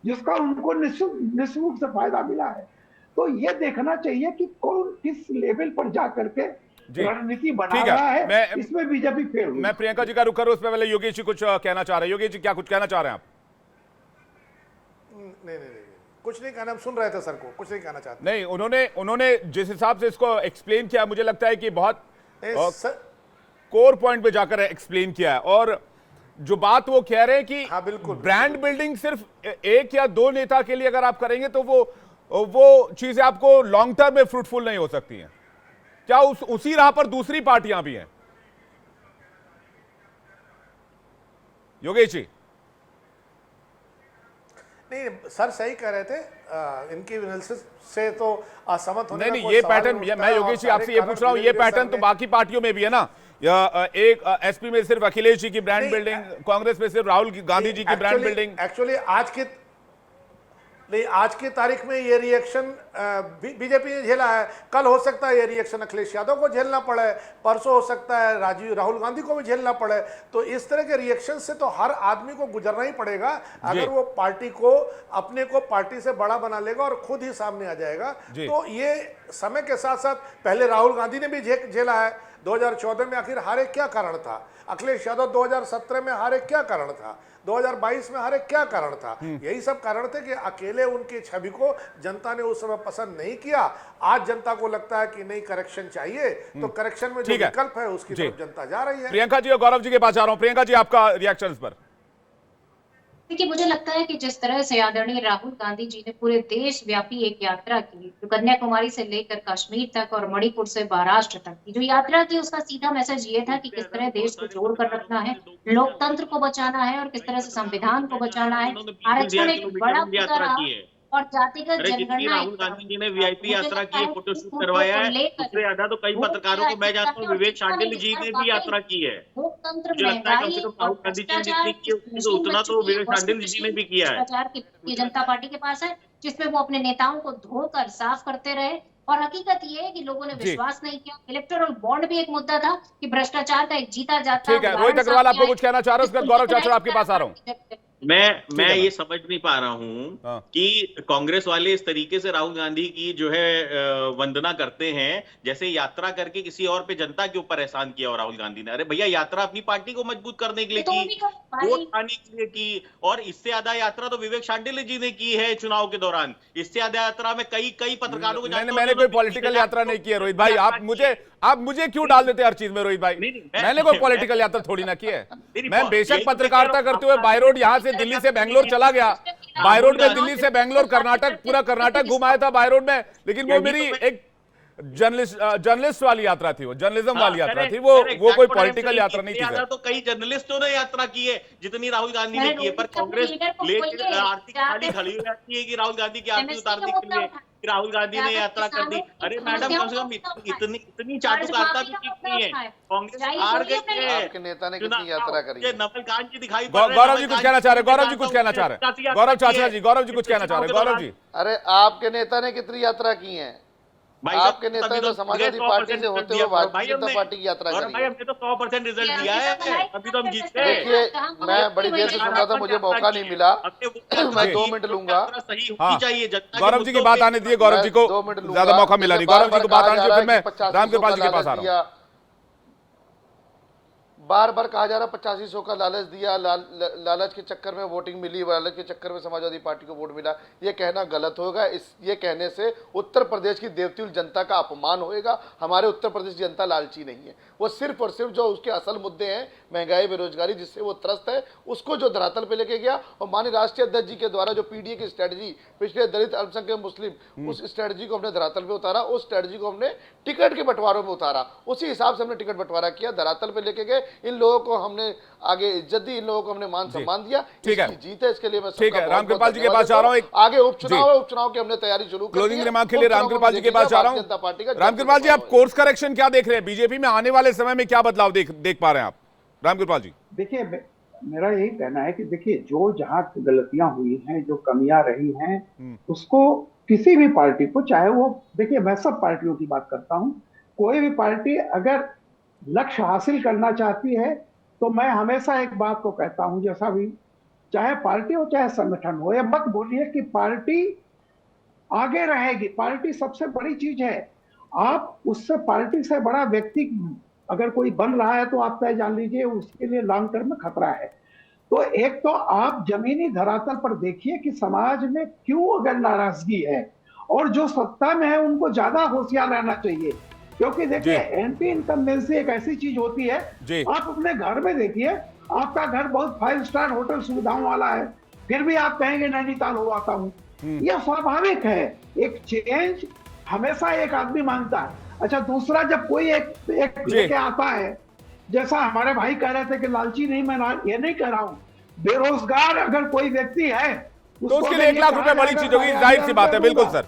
जिसका उनको निश्चित रूप से फायदा मिला है। तो ये देखना चाहिए कि कौन किस लेवल पर जाकर के रणनीति बना रहा है। इसमें बीजेपी फेल हुई। मैं प्रियंका जी का रुख करूं, उसमें पहले योगेश जी कुछ कहना चाह रहे हैं। योगेश जी क्या कुछ कहना चाह रहे हैं आप? नहीं, कुछ नहीं कहना, हम सुन रहे थे सर को, कुछ नहीं कहना चाहते। नहीं, उन्होंने जिस हिसाब से इसको एक्सप्लेन किया, मुझे लगता है कि बहुत कोर पॉइंट पे जाकर एक्सप्लेन किया है। और जो बात वो कह रहे हैं कि हाँ, बिल्कुल, ब्रांड बिल्डिंग सिर्फ एक या दो नेता के लिए अगर आप करेंगे तो वो चीजें आपको लॉन्ग टर्म में फ्रूटफुल नहीं हो सकती हैं। क्या उसी राह पर दूसरी पार्टियां भी हैं? योगेश जी। नहीं, सर सही कह रहे थे, इनकी एनालिसिस से तो असहमत होने नहीं, ये पैटर्न, मैं योगेश जी आपसे ये पूछ रहा हूं, ये पैटर्न तो बाकी पार्टियों में भी है ना। एक एसपी में सिर्फ अखिलेश जी की ब्रांड बिल्डिंग, कांग्रेस में सिर्फ राहुल गांधी जी की ब्रांड बिल्डिंग। एक्चुअली आज की तारीख में ये रिएक्शन बीजेपी ने झेला है। कल हो सकता है ये रिएक्शन अखिलेश यादव को झेलना पड़े, परसों हो सकता है राहुल गांधी को भी झेलना पड़े। तो इस तरह के रिएक्शन से तो हर आदमी को गुजरना ही पड़ेगा। अगर वो पार्टी को अपने को पार्टी से बड़ा बना लेगा और खुद ही सामने आ जाएगा। तो ये समय के साथ साथ पहले राहुल गांधी ने भी झेला है। 2014 में आखिर हारे क्या कारण था? अखिलेश यादव 2017 में हारे क्या कारण था? 2022 में हारे क्या कारण था? यही सब कारण थे कि अकेले उनकी छवि को जनता ने उस समय पसंद नहीं किया। आज जनता को लगता है कि नहीं, करेक्शन चाहिए, तो करेक्शन में जो विकल्प है उसकी तरफ जनता जा रही है। प्रियंका जी और गौरव जी के पास जा रहा हूं। प्रियंका जी, आपका रिएक्शन इस पर? देखिए, मुझे लगता है कि जिस तरह से आदरणीय राहुल गांधी जी ने पूरे देश व्यापी एक यात्रा की, जो कन्याकुमारी से लेकर कश्मीर तक और मणिपुर से महाराष्ट्र तक की जो यात्रा की, उसका सीधा मैसेज ये था कि किस तरह देश को जोड़ कर रखना है, लोकतंत्र को बचाना है और किस तरह से संविधान को बचाना है। आरक्षण एक बड़ा मुद्दा रहा और जातिगत जनगणना। राहुल गांधी जी ने वीआईपी यात्रा की, फोटोशूट करवाया है। उससे ज्यादा तो कई पत्रकारों को मैं जानता हूँ विवेक शांडिल्य जी ने भी यात्रा की है। मुझे लगता है कम से कम राहुल गांधी जी ने जितनी की तो उतना तो विवेक शांडिल्य जी ने भी किया है। भ्रष्टाचार जनता पार्टी के पास है, जिसमें वो अपने नेताओं को धोकर साफ करते रहे। और हकीकत ये है कि लोगों ने विश्वास नहीं किया। इलेक्टोरल बॉन्ड भी एक मुद्दा था कि भ्रष्टाचार का एक जीता जाता। ठीक है, रोहित अग्रवाल आपको कुछ कहना चाह रहे हो? उसके बाद गौरव चाचड़ आपके पास आ रहा हूँ। मैं ये समझ नहीं पा रहा हूं कि कांग्रेस वाले इस तरीके से राहुल गांधी की जो है वंदना करते हैं जैसे यात्रा करके किसी और पे जनता के ऊपर एहसान किया हो राहुल गांधी ने। अरे भैया, यात्रा अपनी पार्टी को मजबूत करने के लिए की, वोट पाने के लिए की। और इससे ज्यादा यात्रा तो विवेक शांडिल्य जी ने की है चुनाव के दौरान। इससे ज्यादा यात्रा में कई पत्रकारों को मैंने कोई पॉलिटिकल यात्रा नहीं की है रोहित भाई। आप मुझे क्यों डाल देते हर चीज में रोहित भाई? मैंने कोई पॉलिटिकल यात्रा थोड़ी ना की है। मैं बेशक पत्रकारिता करते हुए बाय रोड यहां से में दिल्ली से बेंगलोर चला गया, बाय रोड में दिल्ली से बेंगलोर, कर्नाटक, पूरा कर्नाटक घुमाया था बाय रोड में, लेकिन वो मेरी एक जर्नलिस्ट वाली यात्रा थी, वो जर्नलिज्म वाली यात्रा थी, वो कोई पॉलिटिकल यात्रा नहीं थी। तो कई जर्नलिस्टों ने यात्रा की है जितनी राहुल गांधी ने की है, पर कांग्रेस लेकर आर्थिक खाली खड़ी हो जाती है कि राहुल गांधी की आरती उतारने के लिए राहुल गांधी ने यात्रा कर दी। अरे मैडम, कम से कम इतनी चाटुकारिता भी ठीक नहीं है। कांग्रेस हार गई है। आपके नेता ने कितनी यात्रा करी है? नवल कांत जी दिखाई, गौरव जी कुछ कहना चाह रहे, गौरव जी कुछ कहना चाह रहे, गौरव चाचा जी, गौरव जी कुछ कहना चाह रहे, गौरव जी। अरे आपके नेता ने कितनी यात्रा की है? आपके नेता तो समाजवादी पार्टी से होते हुए भारतीय जनता पार्टी की यात्रा करी। भाई हमने तो 100% रिजल्ट दिया है, अभी तो हम जीते हैं। देखिए, मैं बड़ी देर से सुन रहा था, मुझे मौका नहीं मिला, मैं 2 मिनट लूंगा। सही होनी चाहिए। गौरव जी की बात आने दिए, गौरव जी को ज्यादा मौका मिला नहीं, गौरव जी को बात आने दीजिए, फिर मैं रामकृपाल जी के पास आ रहा हूँ। बार बार कहा जा रहा 8500 का लालच दिया, लालच के चक्कर में वोटिंग मिली, लालच के चक्कर में समाजवादी पार्टी को वोट मिला, ये कहना गलत होगा। ये कहने से उत्तर प्रदेश की देवतुल्य जनता का अपमान होएगा। हमारे उत्तर प्रदेश की जनता लालची नहीं है, वो सिर्फ और सिर्फ जो उसके असल मुद्दे हैं, महंगाई, बेरोजगारी, जिससे वो त्रस्त है, उसको जो धरातल पे लेके गया। और माननीय राष्ट्रीय अध्यक्ष जी के द्वारा जो पीडीए की स्ट्रेटजी, पिछले दलित, अल्पसंख्यक, मुस्लिम, उस स्ट्रेटजी को हमने धरातल पे उतारा, उस स्ट्रेटजी को हमने टिकट के बंटवारों में उतारा, उसी हिसाब से हमने टिकट बंटवारा किया, धरातल पे लेके गए। इन लोगों को हमने आगे इज्जत दी, इन लोगों को हमने मान सम्मान दिया। ठीक है, जीते, इसके लिए मैं ठीक है। रामकृपाल जी के पास जा रहा हूं, आगे उपचुनाव है, उपचुनाव की हमने तैयारी शुरू कर दी है। क्लोजिंग रिमार्क के लिए रामकृपाल जी के पास जा रहा हूं। रामकृपाल जी, आप कोर्स करेक्शन क्या देख रहे हैं? बीजेपी में आने वाले समय में क्या बदलाव देख पा रहे हैं आप? रामकृपाल जी देखिए, मेरा यही कहना है कि देखिए, जो जहां गलतियां हुई हैं, जो कमियां रही हैं, उसको किसी भी पार्टी को, चाहे वो, देखिए मैं सब पार्टियों की बात करता हूं, कोई भी पार्टी अगर लक्ष्य हासिल करना चाहती है तो मैं हमेशा एक बात को कहता हूं, जैसा भी, चाहे पार्टी हो चाहे संगठन हो, ये मत बोलिए कि पार्टी आगे रहेगी। पार्टी सबसे बड़ी चीज है। आप उससे, पार्टी से बड़ा व्यक्ति अगर कोई बन रहा है तो आप तय जान लीजिए उसके लिए लॉन्ग टर्म में खतरा है। तो एक तो आप जमीनी धरातल पर देखिए कि समाज में क्यों अगर नाराजगी है, और जो सत्ता में है उनको ज्यादा होशियार रहना चाहिए। क्योंकि देखिए, एंटी इनकम्बेंसी एक ऐसी चीज होती है, आप अपने घर में देखिए, आपका घर बहुत 5 स्टार होटल सुविधाओं वाला है, फिर भी आप कहेंगे नैनीताल हो आता हूँ। यह स्वाभाविक है। एक चेंज हमेशा एक आदमी मांगता है। अच्छा, दूसरा, जब कोई एक लेके आता है, जैसा हमारे भाई कह रहे थे कि लालची नहीं, मैं ये नहीं कह रहा हूँ, बेरोजगार अगर कोई व्यक्ति है तो उसके लिए 1 लाख रुपए बड़ी चीज होगी, जाहिर सी बात है। बिल्कुल सर।